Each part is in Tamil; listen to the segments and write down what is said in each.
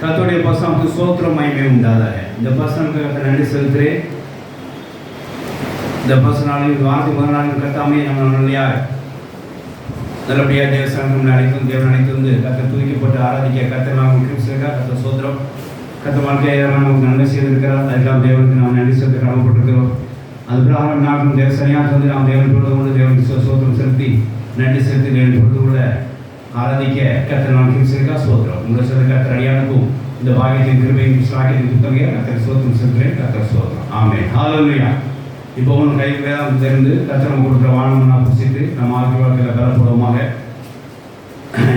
கர்த்தருடைய பரிசுத்த ஸ்தோத்திரம் மகிமை உண்டாதாக. இந்த பரிசுத்த நன்றி செலுத்துகிறேன். இந்த பரிசுத்த வார்த்தை முதல் கர்த்தாமே நம்ம நல்லையார் நல்லபடியாக தேவஸ்தானம் அழைத்து தேவன் அழைத்து வந்து கர்த்தர் துதிக்கப்பட்டு ஆராதிக்க கர்த்தர் நாம் கிறிஸ்துவா கர்த்தர் ஸ்தோத்திரம். கர்த்தர் வாழ்க்கையை நமக்கு நன்மை செய்திருக்கிறார். அதுக்கெல்லாம் தேவனுக்கு நாம் நன்றி செலுத்த கடமைப்பட்டிருக்கிறோம். அது பிரகாரம் நாட்டும் தேவசனியாக வந்து நாம் தேவன் பொழுது கொண்டு தேவனுக்கு சோத்திரம் செலுத்தி நன்றி செலுத்தி தேவன் பொழுது கூட ஆராதிக்க கர்த்தர் நாம் கிறிஸ்துவா ஸ்தோத்திரம். உங்கள் சொல்ல கர்த்தர் அடியானுக்கும் இந்த பாகியத்தின் கிருபையும் சாகியத்தின் புத்தகையை கர்த்தர் ஸ்தோத்திரம் செலுத்துகிறேன். கர்த்தர் ஸ்தோத்திரம். ஆமென். ஹல்லேலூயா. இப்போ உன் கைக்கு வேதம் தெரிந்து கர்த்தர் கொடுக்குற வானம் நான் புசித்து நம்ம வாழ்க்கையில் பலப்படுவோமாக.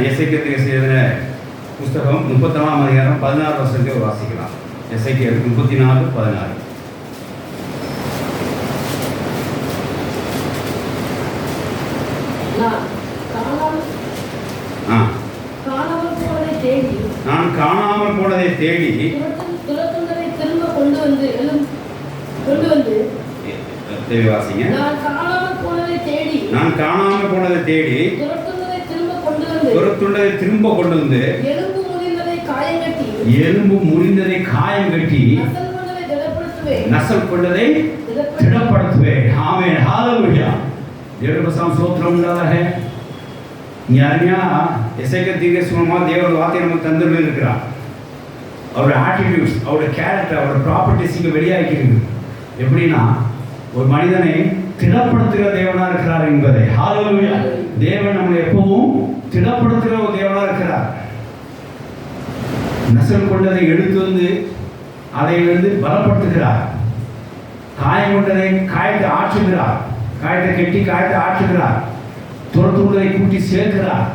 எசேக்கியேலுக்கு எழுதின புஸ்தகம் 34ஆம் அதிகாரம் 16 வசனத்தை வாசிக்கலாம். எசேக்கியேல் 34:16. நான் காணாமல் போனதை தேடி திரும்ப கொண்டு வந்து வாசிங்க. நான் காணாமல் போனதை தேடி துரத்துண்டதை திரும்ப கொண்டு வந்து எலும்பு முறிந்ததை காயம் கட்டி நசல் கொண்டதை திடப்படுத்துவேன். ஆமென். ஹல்லேலூயா. தேவனுக்கு ஸ்தோத்திரம் உண்டாதாக. ஞானியா எசேக்கியேல் தீர்க்கதரிசியாக தேவனுடைய வார்த்தையை நமக்கு தந்துள்ளே இருக்கிறார். அவருடைய ஆட்டிடியூட்ஸ், அவருடைய கேரக்டர், அவருடைய ப்ராப்பர்ட்டிஸ் இங்கே வெளியாகிருக்கு. எப்படின்னா ஒரு மனிதனை திடப்படுத்துகிற தேவனா இருக்கிறார் என்பதை. ஹல்லேலூயா. தேவன் நம்மளை எப்பவும் திடப்படுத்துகிற ஒரு தேவனா இருக்கிறார். நசல் கொண்டதை எடுத்து வந்து அதை பலப்படுத்துகிறார். காயம் கொண்டதை காயத்தை ஆற்றுகிறார். காயத்தை கட்டி காயத்தை ஆற்றுகிறார். துரத்துள்ளதை கூட்டி சேர்க்கிறார்.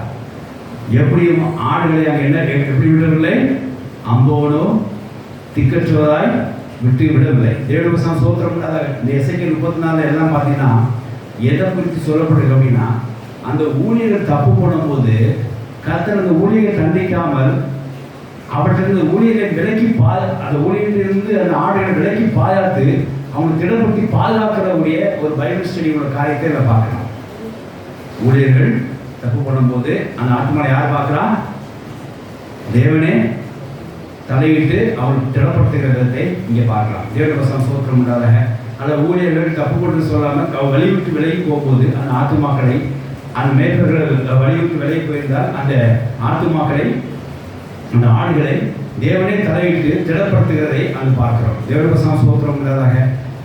எப்படியும் ஆடுகளை அங்கே என்ன எப்படி விடவில்லை, அம்போனோ திக்கற்றுவதாய் விட்டு விடவில்லை. தேவனுக்கு ஸ்தோத்திரம். இந்த எசேக்கியேல் 34 எல்லாம் பார்த்தீங்கன்னா எதை குறித்து சொல்லப்படுது அப்படின்னா, அந்த ஊழியர்கள் தப்பு பண்ணும்போது கர்த்தர் அந்த ஊழியரை தண்டிக்காமல் அவற்றிலிருந்து ஊழியரை விலக்கி அந்த ஊழியரிலிருந்து அந்த ஆடுகளை விலக்கி பாதுகாத்து அவங்க திடப்படுத்தி பாதுகாக்கிறவுடைய ஒரு பைபிள் ஸ்டடியோட காரியத்தை இதில் பார்க்கலாம். ஊழியர்கள் தப்பு பண்ணும்போது அந்த ஆத்மாவை யார் பார்க்குறா? தேவனே தலையிட்டு அவன் திடப்படுத்துகிற விதத்தை இங்கே பார்க்கலாம். தேவனுக்கு ஸ்தோத்திரம் உண்டாதாக. அந்த ஊழியர்கள் தப்பு கொண்டு சொல்லாமல் வழி விட்டு விலகி போகும்போது அந்த ஆத்துமாக்களை அந்த மேற்பர்கள் வழி விட்டு விலகி போயிருந்தால் அந்த ஆத்துமாக்களை அந்த ஆடுகளை தேவனே தலையிட்டு திடப்படுத்துகிறதை அங்கு பார்க்கிறோம். தேவனுக்கு ஸ்தோத்திரம் உண்டாதாக.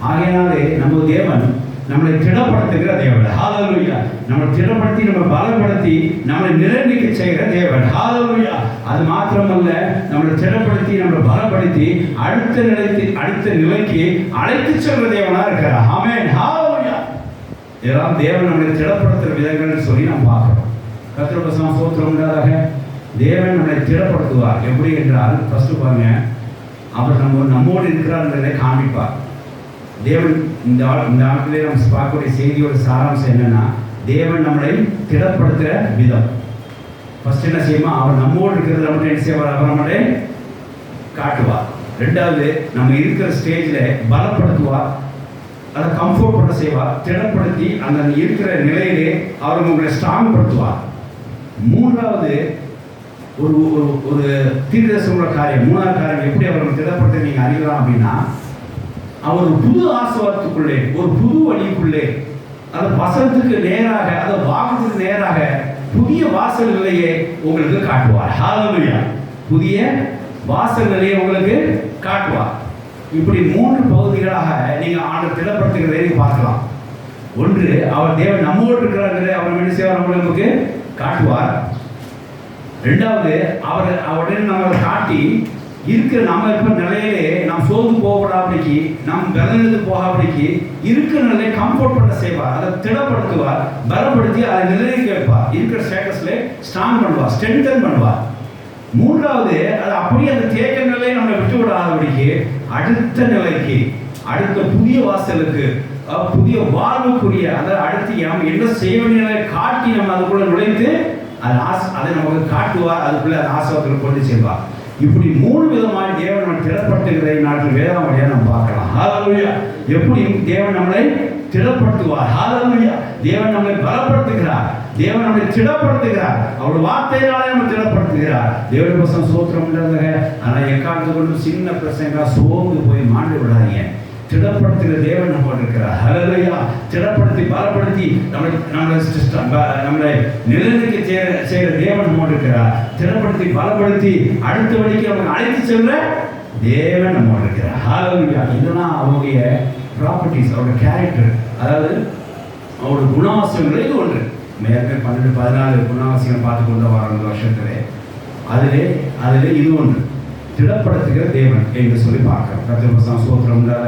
ஆகையினாலே நம்ம தேவன் நம்மளை திடப்படுத்துகிற தேவன். ஹல்லேலூயா. நம்மளை திடப்படுத்தி நம்ம பலப்படுத்தி நம்மளை நிலைநிற்க செய்கிற தேவன். ஹல்லேலூயா. அது மாத்திரமல்ல, நம்மளை திடப்படுத்தி நம்மளை பலப்படுத்தி அடுத்த நிலைக்கு அழைத்து செல்ற தேவனா இருக்கிறார். ஆமென். ஹல்லேலூயா. இதெல்லாம் தேவன் நம்மளை திடப்படுத்துகிற விதங்கள்னு சொல்லி நாம் பார்க்கிறோம். கர்த்தருக்கு ஸ்தோத்திரம் உண்டாதாக. தேவன் நம்மளை திடப்படுத்துவார். எப்படி என்றால் ஃபர்ஸ்ட் பாருங்க, அவர் நம்மோடு இருக்கிறார்ன்றதை காண்பிப்பார். தேவன் இந்த ஆட்களே நம்ம பார்க்கக்கூடிய செய்தியோட சாராம்சம் என்னன்னா, தேவன் நம்மளை திடப்படுத்துகிற விதம். ஃபர்ஸ்ட் என்ன செய்யுமா, அவர் நம்மோடு இருக்கிறது நம்மளை என்ன செய்வார், அவர் நம்மளை காட்டுவார். ரெண்டாவது, நம்ம இருக்கிற ஸ்டேஜில் பலப்படுத்துவார், அதை கம்ஃபோர்ட் பண்ண செய்வார், திடப்படுத்தி அந்த இருக்கிற நிலையிலே அவர் உங்களை ஸ்ட்ராங் படுத்துவார். மூன்றாவது, ஒரு ஒரு தீர்க்கதரிசனமுள்ள காரியம், மூணாவது காரியம் எப்படி அவர்கள் திடப்படுத்த நீங்கள் அறியலாம் அப்படின்னா, அவர் ஒரு புது ஆசீர்வாதத்துக்குள்ளே, ஒரு புது வழிக்குள்ளே, அந்த வசனத்துக்கு நேராக, அந்த வாக்குக்கு நேராக புதிய வாசல்களையே உங்களுக்கு காட்டுவார். ஹல்லேலூயா. புதிய வாசல்களையே உங்களுக்கு காட்டுவார். இப்படி 3 பகுதிகளாக நீங்கள் ஆண்டவர் திடப்படுத்துகிறதை பார்க்கலாம். ஒன்று, அவர் தேவன் நம்மோடு இருக்கிறார், அவர் என்ன செய்வார், நம்மளுக்கு காட்டுவார். ரெண்டாவது, அவருடன் நம்மளை காட்டி இருக்கிற நம்ம இருக்கிற நிலையிலே நாம் சோர்ந்து போகாபடிக்கு, நாம் பலனது போகாபடிக்கு இருக்கிற நிலையை கம்ஃபோர்ட் பண்ண செய்வார், அதை திடப்படுத்துவார், பலப்படுத்தி அதை நிலையை வைப்பார், இருக்கிற ஸ்டேட்டஸ்ல ஸ்ட்ராங் பண்ணுவார், ஸ்ட்ரென்தன் பண்ணுவார். மூன்றாவது, அது அப்படியே அந்த தேக்க நிலையை நம்மளை விட்டு விடாதபடிக்கு அடுத்த நிலைக்கு, அடுத்த புதிய வாசலுக்கு, புதிய வாழ்வுக்குரிய, அதை அடுத்து என்ன செய்ய வேண்டிய காட்டி நம்ம அதுக்குள்ள நுழைந்து அதை நமக்கு காட்டுவார், அதுக்குள்ள அந்த ஆசீர்வாதத்தில் கொண்டு செல்வார். இப்படி 3 விதமாக தேவன் நம்ம திடப்படுத்துகிறதை நாட்டில் வேதம் வழியாக நம்ம பார்க்கலாம். ஹல்லேலூயா. எப்படி தேவன் நம்மளை திடப்படுத்துவார். ஹல்லேலூயா. தேவன் நம்மை பலப்படுத்துகிறார், தேவன் நம்மை திடப்படுத்துகிறார், அவருடைய வார்த்தையினாலே நம்ம திடப்படுத்துகிறார். தேவனுக்கு ஸ்தோத்திரம் உண்டாக. ஆனால் கொண்டும் சின்ன பிரச்சனைகளா சோர்ந்து போய் மாண்டு விடாதீங்க. திடப்படுத்துகிற தேவன் நம்மோடு இருக்கிறார். ஹல்லேலூயா. திடப்படுத்தி பலப்படுத்தி நம்மளை நிலைநிற்க செய்கிற தேவன் நம்மோடு இருக்கிறார். திடப்படுத்தி பலப்படுத்தி அடுத்த வழிக்கு அவங்க அழைத்து செல்ற தேவன் நம்மோடு இருக்கிறார். ஹல்லேலூயா. இதெல்லாம் அவருடைய ப்ராப்பர்ட்டிஸ், அவருடைய கேரக்டர், அதாவது அவருடைய குணாவசியங்கள். இது ஒன்று மேற்கே 12-14 குணாவசியம் பார்த்து கொண்டு வர வருஷத்துல அதிலே இது ஒன்று திடப்படுத்துகிற தேவன் என்று சொல்லி பார்க்கிறோம். கர்த்தர் சோத்திரம் உண்டாக.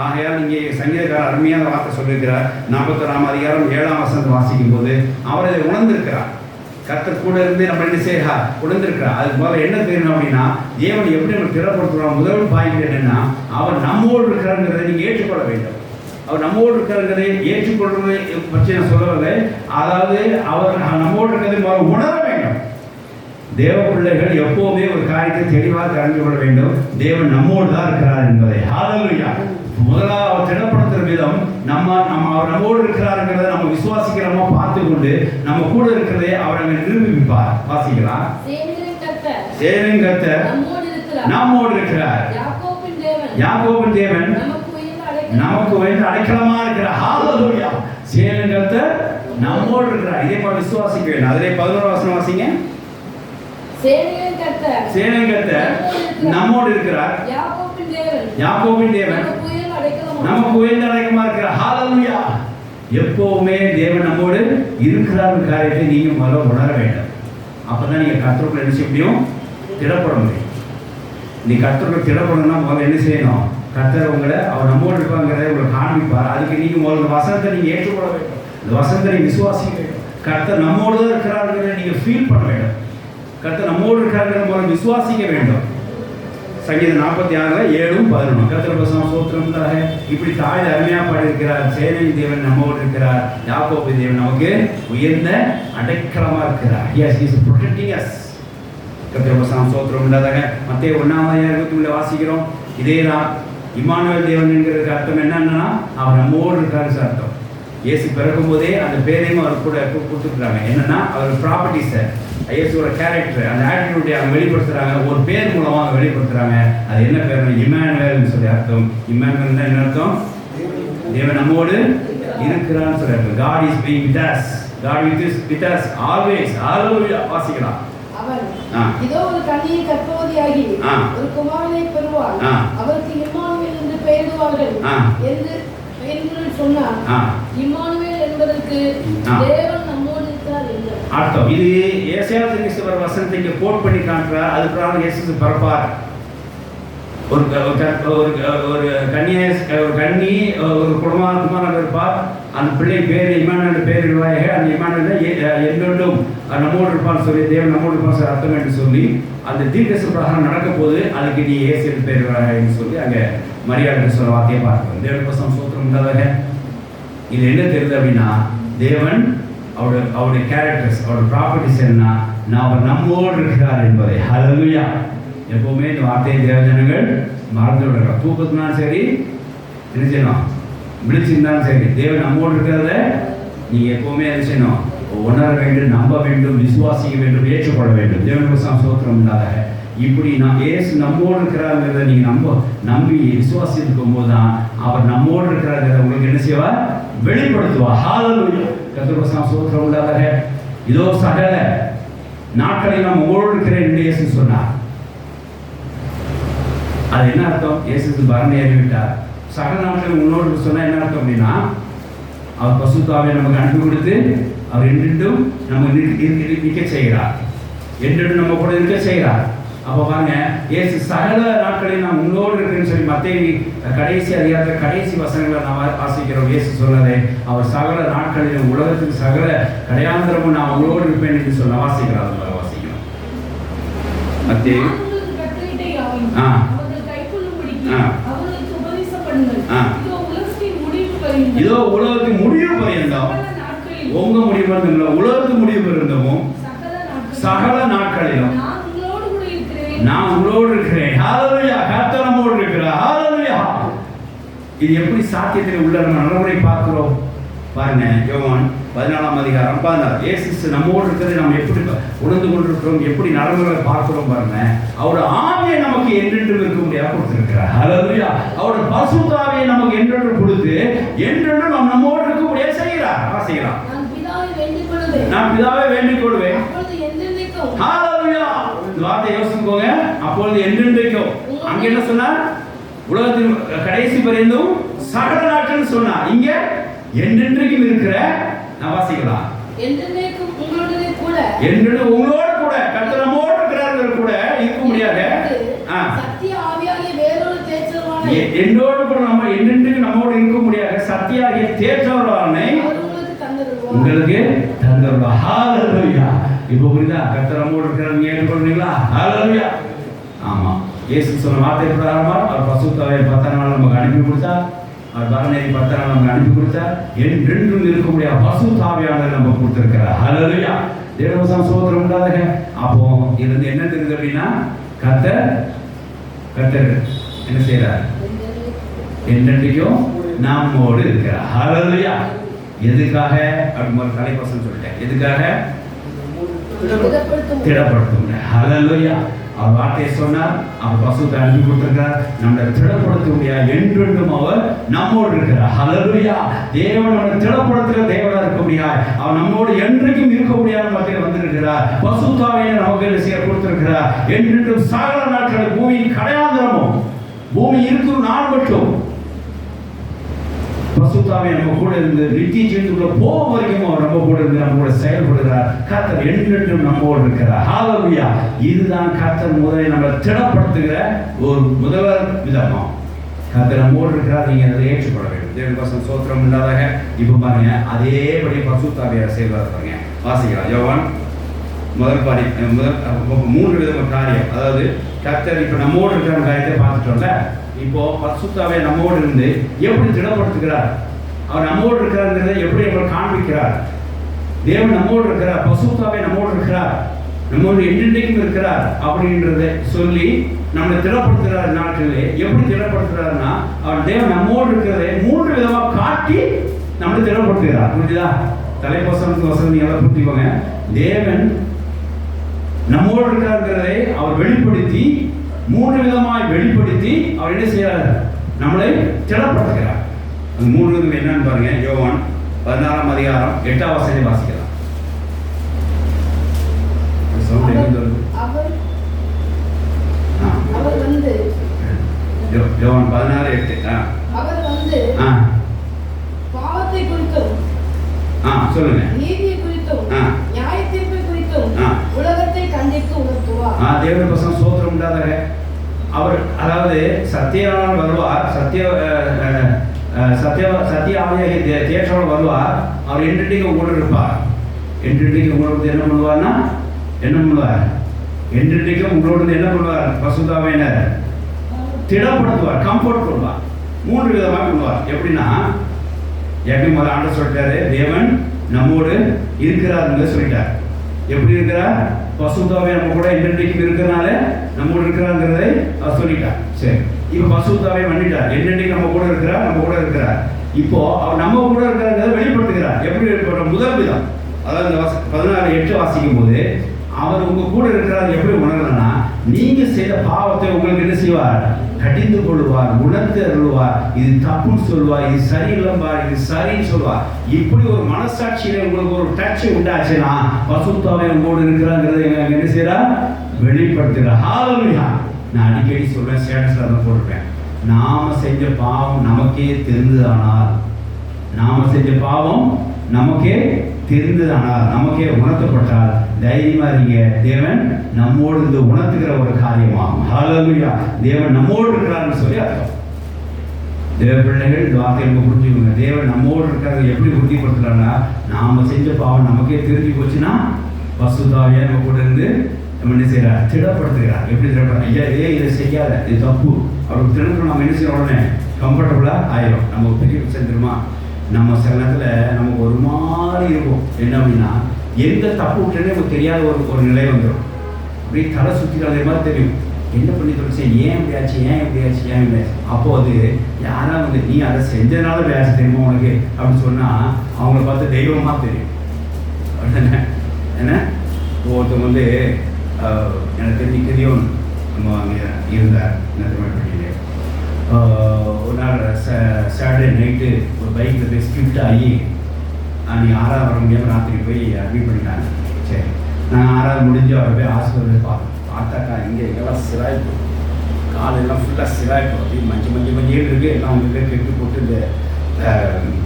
ஆகையால் இங்கே சங்கீதக்காரர் அருமையான வார்த்தை சொல்லியிருக்கிறார். 41ஆம் அதிகாரம் 7ஆம் வசனத்தை வாசிக்கும் போது அவர் இதை உணர்ந்திருக்கிறார். கர்த்தர் கூட இருந்து நம்ம என்ன செய்யறா உணர்ந்திருக்கிறார். அதுக்கு முதல்ல என்ன தெரியணும் அப்படின்னா, தேவன் எப்படி நம்ம திடப்படுத்துகிறோம். முதல் பாயிண்ட் என்னன்னா, அவர் நம்மோடு இருக்கிறாங்கிறதை நீங்க ஏற்றுக்கொள்ள வேண்டும். அவர் நம்மோடு இருக்கிறதை ஏற்றுக்கொள்வதை பற்றி நான் சொல்லவில்லை. அதாவது அவர் நம்மோடு இருக்கிறதை உணர வேண்டும். தேவ பிள்ளைகள் எப்போவுமே ஒரு காரியத்தை தெளிவாக அறிந்து கொள்ள வேண்டும். தேவன் நம்மோடு தான் இருக்கிறார் என்பதை. ஹல்லேலூயா. முதலாவது திடப்படுத்துகிற விதம் அவர் நம்மோடு இருக்கிறாருங்கிறத நம்ம விசுவாசிக்கிறோமா பார்த்து கொண்டு நம்ம கூட இருக்கிறதே அவர் அங்கே நிரூபிப்பார். வாசிக்கலாம். சேனையின் கர்த்தர் நம்மோடு இருக்கிறார். யாக்கோபின் தேவன் நமக்கு உயர்ந்த அடைக்கலமா இருக்கிறார். ஹல்லேலூயா. சேனையின் கர்த்தர் நம்மோடு இருக்கிறார். இதே மாதிரி விசுவாசிக்க வேண்டும். அதிலே 11ஆம் வசனம் வாசிங்க. சேனையின் கர்த்தர் நம்மோடு இருக்கிறார். யாக்கோபின் தேவன் நமக்கு உயர்ந்த அடைக்கலமா இருக்கிறார். ஹல்லேலூயா. எப்பவுமே தேவன் நம்மோடு இருக்கிறார் காரியத்தை நீங்க முதல்ல உணர வேண்டும். அப்பதான் நீங்க கர்த்தருக்குள்ள என்ன செய்ய முடியும்? திடப்பட முடியும். நீ கர்த்தருக்குள்ள திடப்படணும்னா முதல்ல என்ன செய்யணும்? கர்த்தர் உங்களை அவர் நம்மோடு இருப்பாங்கிறத உங்களுக்கு காண்பிப்பார். அதுக்கு நீங்க முதல்ல வசனத்தை நீங்க ஏற்றுக்கொள்ள வேண்டும். இந்த வசனத்தை நீங்க விசுவாசிக்க வேண்டும். கர்த்தர் நம்மோடு தான் இருக்கிறாருங்கிறத நீங்க ஃபீல் பண்ண வேண்டும். கர்த்தர் நம்மோடு இருக்கிறார்கள் போல விசுவாசிக்க வேண்டும். சங்கீதம் 46:7-11 கர்த்தர் சோத்திரம்தாக இப்படி தாய் அருமையாக பாடியிருக்கிறார். சேனையின் தேவன் நம்மோடு இருக்கிறார். யாக்கோபு தேவன் நமக்கு உயர்ந்த அடைக்கலமா இருக்கிறார். Yes, he is protecting us. கர்த்தர் சோத்திரம் உண்டாதாக. மத்தேயு 1:23 வாசிக்கிறோம். இதேதான் இம்மானுவேல் தேவன் என்கிறதுக்கு அர்த்தம் என்னன்னா அவர் நம்மோடு இருக்காரு அர்த்தம். இயேசு பிறக்கும் போதே அந்த பேரையும் அவர் கூட கொடுத்துருக்காங்க. என்னன்னா அவர் ப்ராப்பர்ட்டிஸை இயேசுவோட கேரக்டர் அந்த ஆட்டிடியூட்டை அவங்க வெளிப்படுத்துறாங்க. ஒரு பேர் மூலமா அவங்க வெளிப்படுத்துறாங்க. அது என்ன பேர்? இம்மானுவேல்னு சொல்லி அர்த்தம். இம்மானுவேல் என்ன அர்த்தம்? தேவன் நம்மோடு இருக்கிறான்னு சொல்லி அர்த்தம். God is being with us. God is with us always. Hallelujah. வாசிக்கலாம். இதோ ஒரு கன்னிகை கர்ப்பவதியாகி ஒரு குமாரனை பெறுவாள். அவருக்கு இம்மானுவேல் என்று பெயரிடுவார்கள் என்று சொன்னார். இம்மானுவேல் என்பதற்கு தேவன் நம்மோடு இருக்கிறார் என்று அர்த்தம். இது ஏசாயா தீர்க்கதரிசி வசனத்தை இங்க கோட் பண்ணி காட்டுறார். அது பிரகாரம் இயேசு பிறப்பார். ஒரு கன்னி ஒரு குமாரன் இருப்பார். அந்த பிள்ளை பேர் இம்மானுவேல் பேரிடுவாயாக. அந்த இம்மானுவேல் என்றும் நம்மோடு இருப்பான்னு சொல்லி தேவன் நம்மோடு இருப்பான் அர்த்தம் என்று சொல்லி அந்த தீர்க்கதரிசி பிரகாரம் நடக்க போது அதுக்கு நீ இயேசு பேரிடுவான்னு சொல்லி அங்கே மரியாதை சொல்ல வார்த்தையை பார்க்கிறோம். தேவனுக்கு சோத்திரம் உண்டாதாக. இது என்ன தெரியுது அப்படின்னா, தேவன் அவருடைய கேரக்டர்ஸ் அவருடைய ப்ராப்பர்ட்டிஸ் என்ன, அவர் நம்மோடு இருக்கிறார் என்பதை. ஹல்லேலூயா. எப்பவுமே இந்த வார்த்தையை தேவஜனங்கள் மறந்து விடுறோம். தூக்கத்தினாலும் சரி, என்ன செய்யணும், விழிச்சிருந்தாலும் சரி, தேவன் நம்மோடு இருக்கிறத நீங்க எப்பவுமே என்ன செய்யணும்? உணர வேண்டும், நம்ப வேண்டும், விசுவாசிக்க வேண்டும், ஏற்றுக்கொள்ள வேண்டும். தேவனுக்கு சோத்திரம் உண்டாதாக. இப்படி இயேசு நம்மோடு இருக்கிறாங்கிறத நீங்க நம்பி விசுவாசிக்கும் போதுதான் அவர் நம்மோடு இருக்கிறாங்கிறத உங்களுக்கு என்ன செய்வார்? வெளிப்படுத்துவார். ஹல்லேலூயா. கர்த்தருக்கு சோத்திரம் உண்டாதாக. இதோ சகல நாட்களில் நாம் உங்களோடு இருக்கிறேன் என்று இயேசு சொன்னார். அது என்ன அர்த்தம்? இயேசு பரணி ஏறிவிட்டார். சகல நாட்களில் உங்களோடு சொன்னா என்ன அர்த்தம் அப்படின்னா, அவர் பசுத்தாவை நமக்கு அன்பு கொடுத்து அவர் என்றென்றும் நம்ம நிற்க செய்கிறார். என்றென்றும் நம்ம கூட இருக்க செய்கிறார். அப்போ பாருங்க, இயேசு சகல நாட்களில் நான் உங்களோடு இருக்கிறேன்னு சொல்லி மத்தேயு கடைசி அதிகாரத்தில் கடைசி வசனங்களை நாம் வாசிக்கிறோம். இயேசு சொன்னதை அவர் சகல நாட்களிலும் உலகத்துக்கு சகல கடையாந்திரமும் நான் உங்களோடு இருப்பேன் என்று சொல்ல வாசிக்கிறார். வாசிக்கிறோம் மத்தேயு இதோ உலகத்தின் முடிவு பரியந்தம் உங்க முடிவு பரியந்தம் உலகத்தின் முடிவு பரியந்தமும் சகல நாட்களிலும் நான் உங்களோடு இருக்கிறேன். ஹல்லேலூயா. கர்த்தர் நம்மோடு இருக்கிறார். ஹல்லேலூயா. இது எப்படி சாத்தியத்தில் உள்ள நம்ம நடைமுறை பார்க்கிறோம் பாருங்க. யோவான் 14ஆம் அதிகாரம் 16. இயேசு நம்மோடு இருக்கிறதை நாம் எப்படி உணர்ந்து கொண்டிருக்கிறோம், எப்படி நடைமுறைகளை பார்க்கிறோம் பாருங்க. அவரோட ஆவியை நமக்கு என்றென்றும் இருக்க முடியாது கொடுத்திருக்கிறார். ஹல்லேலூயா. அவரோட பரிசுத்த ஆவியை நமக்கு என்றென்றும் கொடுத்து என்றென்றும் நாம் நம்மோடு இருக்க முடியாது செய்கிறார். நான் பிதாவை வேண்டிக் கொள்வேன். ஹல்லேலூயா. இந்த வார்த்தை யோசிச்சுக்கோங்க. அப்பொழுது என்றென்றைக்கும். அங்க என்ன சொன்னார்? உலகத்தின் கடைசி பரியந்தம் சகல நாட்கள் சொன்னார். இங்க என்றென்றைக்கும் இருக்கிற நான் வாசிக்கலாம். என்றென்றைக்கும் உங்களோட கூட, என்றென்றும் உங்களோட கூட கர்த்தர் நம்மோடு இருக்கிறார்கள் கூட இருக்க முடியாது. சத்திய ஆவியாகிய வேறொரு தேற்றவாளனை என்னோடு கூட நம்ம என்றென்றைக்கும் நம்மோடு இருக்க முடியாது. சத்தியாகிய தேற்றவாளனை உங்களுக்கு தந்தருவார். ஹல்லேலூயா. இப்போ புரியுதா? கர்த்தர் நம்மோடு இருக்கிறாங்க ஏற்றுக்கொள்றீங்களா? ஹல்லேலூயா. ஆமா. இயேசு சொன்ன வார்த்தை பிரகாரமா அவர் பரிசுத்த ஆவியை 10 நாள் நமக்கு அனுப்பி கொடுத்தார். அவர் பரநேரி 10 நாள் நமக்கு அனுப்பி கொடுத்தார். என்றென்றும் இருக்கக்கூடிய பரிசுத்த ஆவியானவர் நம்ம கொடுத்திருக்கிறார். ஹல்லேலூயா. தேவனுக்கு ஸ்தோத்திரம் உண்டாக. அப்போ இதுல என்ன தெரியுது அப்படின்னா கர்த்தர் என்ன செய்றார்? என்றென்றைக்கும் நம்மோடு இருக்கிறார். ஹல்லேலூயா. எதுக்காக? அப்படி ஒரு தலைப்பசம் சொல்லிட்டேன். எதுக்காக? திடப்படுத்தும். ஹல்லேலூயா. அவர் வார்த்தையை சொன்னார். அவர் பசுத்தை அனுப்பி கொடுத்திருக்கிறார். நம்மளை திடப்படுத்த முடியாது. என்றென்றும் அவர் நம்மோடு இருக்கிறார். ஹல்லேலூயா. தேவன் நம்மளை திடப்படுத்துகிற தேவனாக இருக்க முடியாது. அவர் நம்மோடு என்றைக்கும் இருக்க முடியாத மத்தியில் வந்திருக்கிறார். பசுத்தாவியை நமக்கு என்ன செய்ய கொடுத்திருக்கிறார். என்றென்றும் சகல நாட்கள் பூமியின் கடையாந்திரமும் பூமி இருக்கும் நாள் மட்டும் பசுத்தாவியை நம்ம கூட இருந்து நித்திய ஜீவனுக்குள்ள போக வரைக்கும் அவர் நம்ம கூட இருந்து நம்ம கூட செயல்படுகிறார். கர்த்தர் என்றென்றும் நம்மோடு இருக்கிறார். ஹல்லேலூயா. இதுதான் கர்த்தர் முதலில் நம்மளை திடப்படுத்துகிற ஒரு முதல்வர் விதமா. கர்த்தர் நம்மோடு இருக்கிறார். நீங்க அதை ஏற்றுக்கொள்ள வேண்டும். தேவனுக்கு ஸ்தோத்திரம் இல்லாதாக. இப்போ பாருங்க, அதேபடி பசுத்தாவியார் செய்வார் பாருங்க. வாசிக்கலாம். யோவான் முதல் 3 விதமான காரியம். அதாவது கர்த்தர் இப்ப நம்மோடு இருக்கிற காரியத்தை பார்த்துட்டோம்ல. இப்போ பரிசுத்தாவே நம்மோடு இருந்து எப்படி திடப்படுத்துகிறார், அவர் நம்மோடு இருக்கிறார்ன்றதை எப்படி அவர் காண்பிக்கிறார். தேவன் நம்மோடு இருக்கிறார், பரிசுத்தாவே நம்மோடு இருக்கிறார், நம்மோடு என்றென்றைக்கும் இருக்கிறார் அப்படின்றத சொல்லி நம்மளை திடப்படுத்துகிறார். நாட்களிலே எப்படி திடப்படுத்துகிறார்னா அவர் தேவன் நம்மோடு இருக்கிறதை 3 விதமா காட்டி நம்மளை திடப்படுத்துகிறார். புரியுதா? தலைப்பசனத்துக்கு வசனம் நீங்க எல்லாம் புரிஞ்சுக்கோங்க. தேவன் நம்மோடு இருக்கிறார்கிறதை அவர் வெளிப்படுத்தி 3 விதமாய் வெளிப்படுத்தி அவர் என்ன செய்யறார்? நம்மளை திடப்படுத்துகிறார். அந்த 3 விதம் என்னன்னு பாருங்க. யோவான் 16ஆம் அதிகாரம் 8ஆம் வசனத்தை வாசிக்கலாம். அவர் வந்து யோவான் 16:8. அவர் வந்து பாவத்தை குறித்தும் சொல்லுங்க, நீதியை குறித்தும் நியாய தீர்ப்பை குறித்தும் உலகத்தை கண்டித்து உணர்த்துவார். தேவனுக்கு ஸ்தோத்திரம் உண்டாதாக. அவர் அதாவது சத்தியவான் வருவார், சத்திய ஆவியாகிய தேற்றவான் வருவார். அவர் என்றென்றைக்கும் உங்களோடு இருப்பார். என்றென்றைக்கும் உங்களோடு என்ன பண்ணுவார்னா என்ன பண்ணுவார்? என்றென்றைக்கும் உங்களோடு என்ன பண்ணுவார்? பசுத்தாவியினர் திடப்படுத்துவார், கம்ஃபர்ட் பண்ணுவார். 3 விதமாக பண்ணுவார். எப்படின்னா எப்படி முதல்ல ஆண்டு சொல்லிட்டாரு, தேவன் நம்மோடு இருக்கிறார் சொல்லிட்டார். எப்படி இருக்கிறார்? பசுத்தாவே நம்ம கூட என்றென்றைக்கும் இருக்கிறனால நம்மோடு இருக்கிறாங்கிறதை அவர் சொல்லிட்டார். சரி, இப்போ பசுத்தாவே பண்ணிட்டார். என்றென்றைக்கும் நம்ம கூட இருக்கிறார், நம்ம கூட இருக்கிறார். இப்போ அவர் நம்ம கூட இருக்கிறாங்கிறத வெளிப்படுத்துகிறார். எப்படி வெளிப்படுற? முதல் விதம், அதாவது 16:8 வாசிக்கும் போது அவர் உங்க கூட இருக்கிறார். எப்படி உணரலன்னா, நீங்க செய்த பாவத்தை உங்களுக்கு என்ன செய்வார்? கடிந்து கொள்வார், உணர்த்து அருள்வார். இது தப்புன்னு சொல்வார், இது சரியில்லைம்பா, இது சரின்னு சொல்வார். இப்படி ஒரு மனசாட்சியில உங்களுக்கு ஒரு டச் உண்டாச்சுன்னா பசுத்தாவே உங்களோடு இருக்கிறாங்கிறத என்ன செய்யறார்? வெளிப்படுத்துகிறார். ஹல்லேலூயா. நான் அடிக்கடி சொல்றேன், ஸ்டேட்டஸ்ல தான் போட்டிருப்பேன். நாம செஞ்ச பாவம் நமக்கே தெரிந்ததானால், நாம செஞ்ச பாவம் நமக்கே தெரிந்ததானால், நமக்கே உணர்த்தப்பட்டால் தைரியமா இருங்க. தேவன் நம்மோடு இருந்து உணர்த்துகிற ஒரு காரியமாகும். ஹல்லேலூயா. தேவன் நம்மோடு இருக்கிறார்னு சொல்லி அர்த்தம். தேவ பிள்ளைகள் இந்த வார்த்தையை நம்ம புரிஞ்சுக்கோங்க. தேவன் நம்மோடு இருக்கிறத எப்படி உறுதிப்படுத்துறாங்கன்னா, நாம செஞ்ச பாவம் நமக்கே தெரிஞ்சு போச்சுன்னா பசுத்தாவியா நம்ம கூட இருந்து நம்ம என்ன செய்யறார்? திடப்படுத்துகிறார். எப்படி திடப்படுற? ஐயா இதை செய்யாத, இது தப்பு அவருக்கு திடப்பட நம்ம என்ன செய்யற? உடனே கம்ஃபர்டபுளா ஆயிரும். நம்ம பெரிய விஷயம் தெரியுமா? நம்ம சில நேரத்தில் நமக்கு ஒரு மாதிரி இருக்கும். என்ன அப்படின்னா, எந்த தப்பு விட்டுனே நமக்கு தெரியாத ஒரு நிலை வந்துடும். அப்படி தலை சுற்றி கலந்த மாதிரி தெரியும். என்ன பண்ணி தொலைச்சு, ஏன் இப்படியாச்சு, ஏன் இப்படியாச்சு, ஏன் இப்படியாச்சு. அப்போது யாராவது வந்து நீ அதை செஞ்சதுனால இப்படியாச்சு தெரியுமா உனக்கு அப்படின்னு சொன்னால் அவங்கள பார்த்து தெய்வமாக தெரியும். என்ன ஒருத்தவங்க வந்து எனக்கு தெரியும் நம்ம அங்கே இருந்தார் திருமணப்பள்ளியிலே. ஒரு நாள் சாட்டர்டே நைட்டு ஒரு பைக்கில் போய் ஸ்கிஃப்ட் ஆகி நீங்கள் 6வது வர முடியாமல் ராத்திரி போய் அட்மிட் பண்ணிட்டாங்க. சரி, நாங்கள் 6வது முடிஞ்சு அவரை போய் ஹாஸ்பிட்டலில் பார்த்தாக்கா இங்கெல்லாம் சிராய்ப்பு, காலெல்லாம் ஃபுல்லாக சிராய்ப்பு, அப்படியே மஞ்சள் இருக்குது. எல்லாம் அவங்க கெட்டு போட்டு இந்த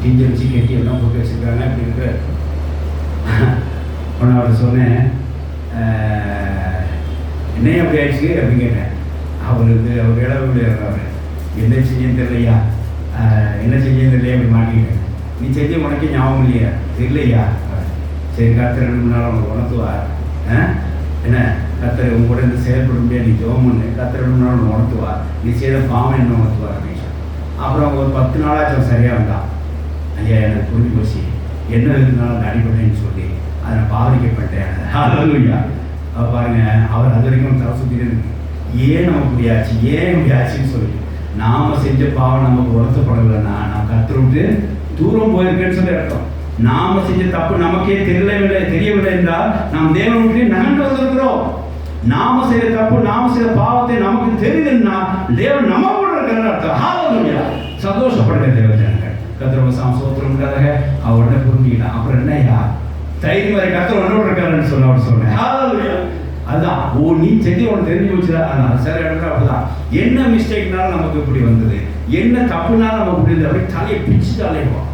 டிஞ்சை வச்சு கெட்டி எல்லாம் போட்டு வச்சுருக்காங்க. அப்படி இருக்கு. ஒன்று அவர்கிட்ட சொன்னேன், என்ன அப்படி ஆயிடுச்சு அப்படின்னு கேட்டேன். அவர் இடவுடைய அவர் என்ன செஞ்சேன்னு தெரியலையா, என்ன செஞ்சேன்னு தெரியலையா, அப்படி மாட்டிக்கிட்டேன். நீ செஞ்ச உனக்கே ஞாபகம் இல்லையா, தெரியலையா. சரி, கர்த்தர் 2 நாள் அவங்க உணர்த்துவார். என்ன கர்த்தர் உங்க கூட இருந்து செயல்பட முடியாது, நீ ஜெபம் பண்ணு, கர்த்தர் 2 நாள் உணர்த்துவார், நீ செய்த பாவம் என்ன உணர்த்துவார் அப்படின்னு. அப்புறம் ஒரு 10 நாளாச்சும் சரியாக வந்தான். ஐயா எனக்கு புரிஞ்சு போச்சு, என்ன இருந்தாலும் அந்த அடிப்படைன்னு சொல்லி அதை நான் பாதிக்கப்பட்டேன். ஹல்லேலூயா. பாருங்க, அவர் அது வரைக்கும் தலை சுற்றிட்டு இருக்கு. ஏன் நமக்கு இப்படியாச்சு, ஏன் இப்படியாச்சுன்னு சொல்லிட்டு நாம் செஞ்ச பாவம் நமக்கு உணர்த்தப்படலைன்னா நாம் கர்த்தரை விட்டு தூரம் போயிருக்கேன்னு சொல்லி அர்த்தம். நாம செஞ்ச தப்பு நமக்கே தெரியவில்லை என்றால் நாம் தேவனை விட்டு நகர்ந்து வந்திருக்கிறோம். நாம செய்த தப்பு, நாம செய்த பாவத்தை நமக்கு தெரியுதுன்னா தேவன் நம்ம கூட இருக்கிற அர்த்தம். ஹல்லேலூயா. சந்தோஷப்படுங்க தேவஜனங்கள். கர்த்தர் சோத்திரம்ன்றதாக அவரோட புரிஞ்சுக்கிட்டான். அப்புறம் என்னையா தைரியம் வரை கர்த்தர் உன்னோட இருக்காருன்னு சொன்ன அவர் சொன்னேன். ஹல்லேலூயா. அதுதான் நீ செஞ்சு உனக்கு தெரிஞ்சு போச்சுடா. அதான் சில இடத்துல அப்படிதான். என்ன மிஸ்டேக்னாலும் நமக்கு இப்படி வந்தது, என்ன தப்புனாலும் நமக்கு இப்படி இருந்தது, அப்படி தலையை பிச்சுட்டு அலைவோம்.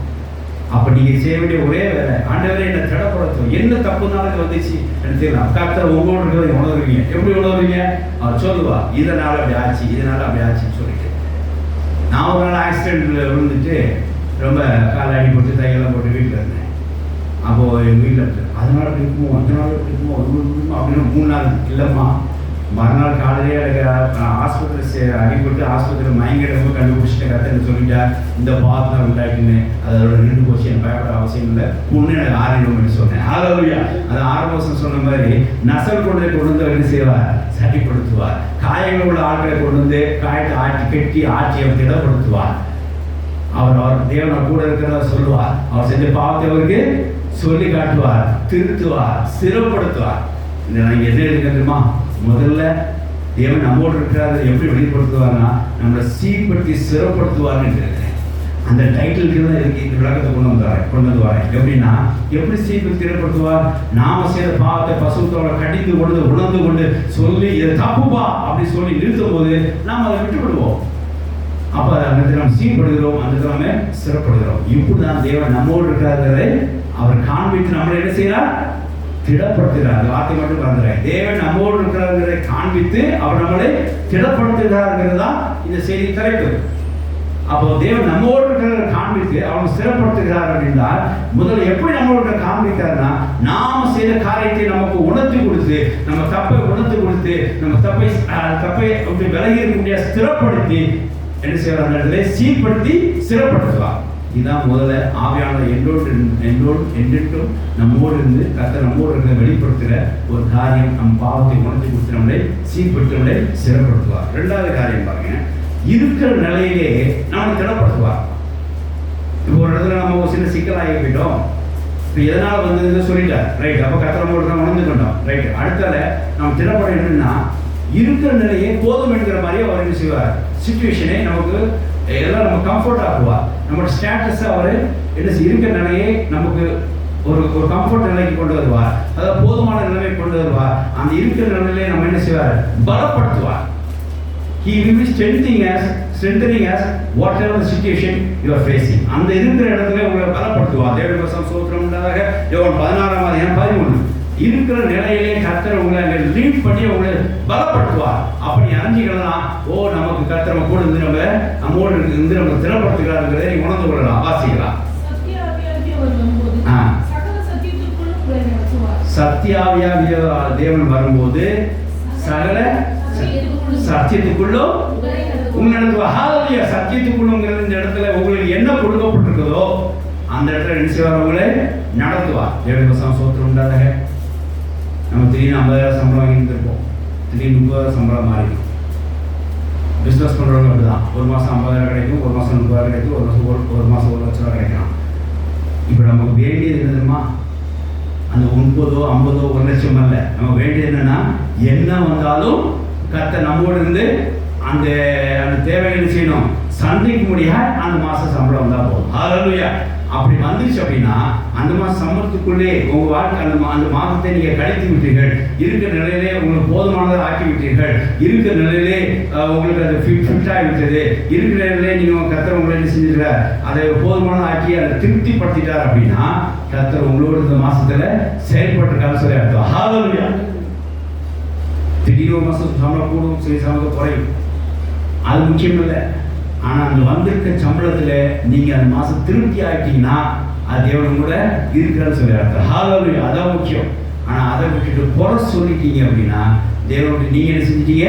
அப்போ நீங்கள் செய்ய வேண்டிய ஒரே வேலை, ஆண்டவரே என்ன திடப்படுத்தும், என்ன தப்புனாலும் வந்துச்சு எடுத்துக்கலாம். கர்த்தர் உங்களோட இருக்கிறத உணர்வீங்க. எப்படி உணர்வீங்க? அவர் சொல்லுவா, இதனால் அப்படி ஆச்சு, இதனால் அப்படி ஆச்சுன்னு சொல்லிட்டு. நான் ஒரு நாள் ஆக்சிடென்ட்டில் விழுந்துட்டு ரொம்ப காலை அடிப்பட்டு தையெல்லாம் போட்டு வீட்டில் இருந்தேன். அப்போது எங்கள் வீட்டில் இருக்கு, அதனால இப்படி இருக்குமோ, அதனால இப்படி இருக்குமோ, அப்படின்னு 3 நாள் இல்லைம்மா. மறுநாள் காலையிலே எனக்கு ஆஸ்பத்திரி அடிப்பட்டு ஆஸ்பத்திரியில் மயங்கிடமும் கண்டுபிடிச்சிட்டு கற்றுன்னு சொல்லிட்டா இந்த பாத்தான் உண்டாக்கின்னு அதோட 2 போச்சு, எனக்கு பயப்பட அவசியம் இல்லை, பொண்ணு எனக்கு 6 சொன்னேன். ஹல்லேலூயா. அது 6 வருஷம் சொன்ன மாதிரி நசல் கொண்டு வந்து என்ன செய்வார், சட்டிப்படுத்துவார். காயங்கள் உள்ள ஆட்களை கொண்டு வந்து காயத்தை ஆட்டி கட்டி ஆட்சியை திடப்படுத்துவார். அவர் தேவனை கூட இருக்கிறத சொல்லுவார். அவர் செஞ்ச பாவத்தை அவருக்கு சொல்லி காட்டுவார், திருத்துவார், சிறப்படுத்துவார். இந்த நாங்கள் என்ன தெரியுமா, முதல்ல தேவன் நம்மோடு இருக்கிறார். எப்படி வெளிப்படுத்துவார்னா நம்மளை சீர்படுத்தி சிறப்படுத்துவார்னு இருக்கிறேன். அந்த டைட்டிலுக்கு தான் இருக்கு. இந்த விளக்கத்தை கொண்டு வந்து வரேன். எப்படின்னா, எப்படி சீர்படுத்தி சிறப்படுத்துவார்? நாம செய்த பாவத்தை பசுத்தோட கடிந்து கொண்டு உணர்ந்து கொண்டு சொல்லி இதை தப்புப்பா அப்படி சொல்லி நிறுத்தும் போது நாம் அதை விட்டுவிடுவோம். அப்போ அந்த நம்ம சீர்படுகிறோம், அந்த நம்ம சிறப்படுகிறோம். இப்படிதான் தேவன் நம்மோடு இருக்கிறார்களே அவர் காண்பித்து நம்மளை என்ன செய்யறார், திடப்படுத்துகிறார். அந்த வார்த்தை மட்டும் மறந்துடுறேன். தேவன் நம்மோடு இருக்கிறார்களை காண்பித்து அவர் நம்மளை திடப்படுத்துகிறார்கள் தான் இந்த செய்தி தலைப்பு. அப்போ தேவன் நம்மோடு இருக்கிற காண்பித்து அவங்க சிறப்படுத்துகிறார் அப்படின்றால் முதல்ல எப்படி நம்மளோட காண்பிக்கிறார்னா, நாம செய்த காரியத்தை நமக்கு உணர்த்தி கொடுத்து, நம்ம தப்பை உணர்த்தி கொடுத்து, நம்ம தப்பை அப்படி விலகி இருக்க முடியாது ஸ்திரப்படுத்தி என்ன செய்வார், அந்த இடத்துல சீர்படுத்தி சிறப்படுத்துவார். இதுதான் முதல்ல ஆவியானவர் என்றென்றும் நம்மோடு இருந்து கர்த்தர் நம்மோடு இருக்க வெளிப்படுத்துகிற ஒரு காரியம். நம் பாவத்தை உணர்த்தி கொடுத்து நம்மளை சீர்படுத்தி நம்மளை சிறப்படுத்துவார். 2வது காரியம் பாருங்க, இருக்கிற நிலையிலே நம்மளை திடப்படுத்துவார். இப்போ ஒரு இடத்துல நம்ம ஒரு சின்ன சிக்கலாகி போயிட்டோம், இப்போ எதனால் வந்ததுன்னு சொல்லிட்டார், ரைட். அப்போ கர்த்தர் நம்மோடு தான் உணர்ந்துக்கிட்டோம், ரைட். அடுத்தால நம்ம திடப்பட என்னன்னா, இருக்கிற நிலையை போதும் என்கிற மாதிரி அவர் என்ன செய்வார், சிச்சுவேஷனை நமக்கு எல்லாம் நம்ம கம்ஃபர்ட் ஆக்குவார். நம்மளோட ஸ்டேட்டஸை அவர் என்ன இருக்கிற நிலையை நமக்கு ஒரு கம்ஃபர்ட் நிலைக்கு கொண்டு வருவார். அதாவது போதுமான நிலைமை கொண்டு வருவார். அந்த இருக்கிற நிலையிலே நம்ம என்ன செய்வார், பலப்படுத்துவார். He will be strengthening us whatever the situation you are facing. அந்த இருக்கிற இடத்துல உங்களை பலப்படுத்துவார். தேவனுடைய ஸ்தோத்திரம் உண்டாக. யோவான் 16:13 இருக்கிற நிலையிலே கர்த்தர் உங்களை லீட் பண்ணி உங்களை பலப்படுத்துவார். அப்படி அறிஞ்சிக்கலாம், நமக்கு கர்த்தர் கூட இருந்து நம்மோடு இருந்து நம்ம திடப்படுத்துகிறாருங்கிறதை நீ உணர்ந்து கொள்ளலாம், வாசிக்கலாம். சத்தியாவியாகிய தேவன் வரும்போது சகல சத்தியத்துக்குள்ளும் உங்க நடத்துவார். ஹல்லேலூயா. சத்தியத்துக்குள்ளுங்கிறது இந்த இடத்துல உங்களுக்கு என்ன கொடுக்கப்பட்டிருக்குதோ அந்த இடத்துல என்ன செய்வார், உங்களை நடத்துவார். தேவனுடைய ஸ்தோத்திரம் உண்டாக. நம்ம திடீர்னு 50,000 சம்பளம் வாங்கிட்டு இருப்போம், திடீர்னு 30,000 சம்பளம் மாறிடும். பிஸ்னஸ் பண்ணுறவங்க அப்படிதான். ஒரு மாதம் 50,000 கிடைக்கும், ஒரு மாதம் 30,000 கிடைக்கும், ஒரு மாதம் 1,00,000 கிடைக்கலாம். இப்போ நமக்கு வேண்டியது என்ன தெரியுமா? அந்த 30, 50, 1 லட்சம் அல்ல. நம்ம வேண்டியது என்னன்னா, என்ன வந்தாலும் கர்த்தர் நம்மோடு இருந்து அந்த அந்த தேவைகள் செய்யணும். சந்தைக்கு முடியாது அந்த மாதம் சம்பளம் வந்தால் போதும். ஹல்லேலூயா. அப்படி வந்துருச்சு அப்படின்னா அந்த மாதம் சம்பளத்துக்குள்ளே உங்கள் வாழ்க்கை அந்த மாதத்தை நீங்கள் கழித்து விட்டீர்கள். இருக்கிற நிலையிலே உங்களுக்கு போதுமானதை ஆக்கி விட்டீர்கள். இருக்கிற நிலையிலே உங்களுக்கு அது ஃபிட் ஆகிவிட்டது. இருக்கிற நிலையிலே நீங்கள் கர்த்தர் உங்களை என்ன செஞ்சுக்கிறார், அதை போதுமானதை ஆக்கி அதை திருப்திப்படுத்திட்டார் அப்படின்னா கர்த்தர் உங்களோட இந்த மாதத்தில் செயல்பட்டிருக்கான்னு சொல்லி அர்த்தம். ஹல்லேலூயா. திடீர்னு ஒரு மாதம் சம்பளம் கூடும், சரி சம்பளம் குறையும், அது முக்கியம் இல்லை. ஆனால் அந்த வந்திருக்க சம்பளத்தில் நீங்கள் அந்த மாதம் திருப்தி ஆகிட்டீங்கன்னா அது தேவன் கூட இருக்கிறான்னு சொல்லி அர்த்தம். ஹல்லேலூயா. அதான் முக்கியம். ஆனால் அதை விட்டுட்டு குறை சொல்லிட்டீங்க அப்படின்னா தேவனுக்கு நீங்கள் என்ன செஞ்சிட்டீங்க,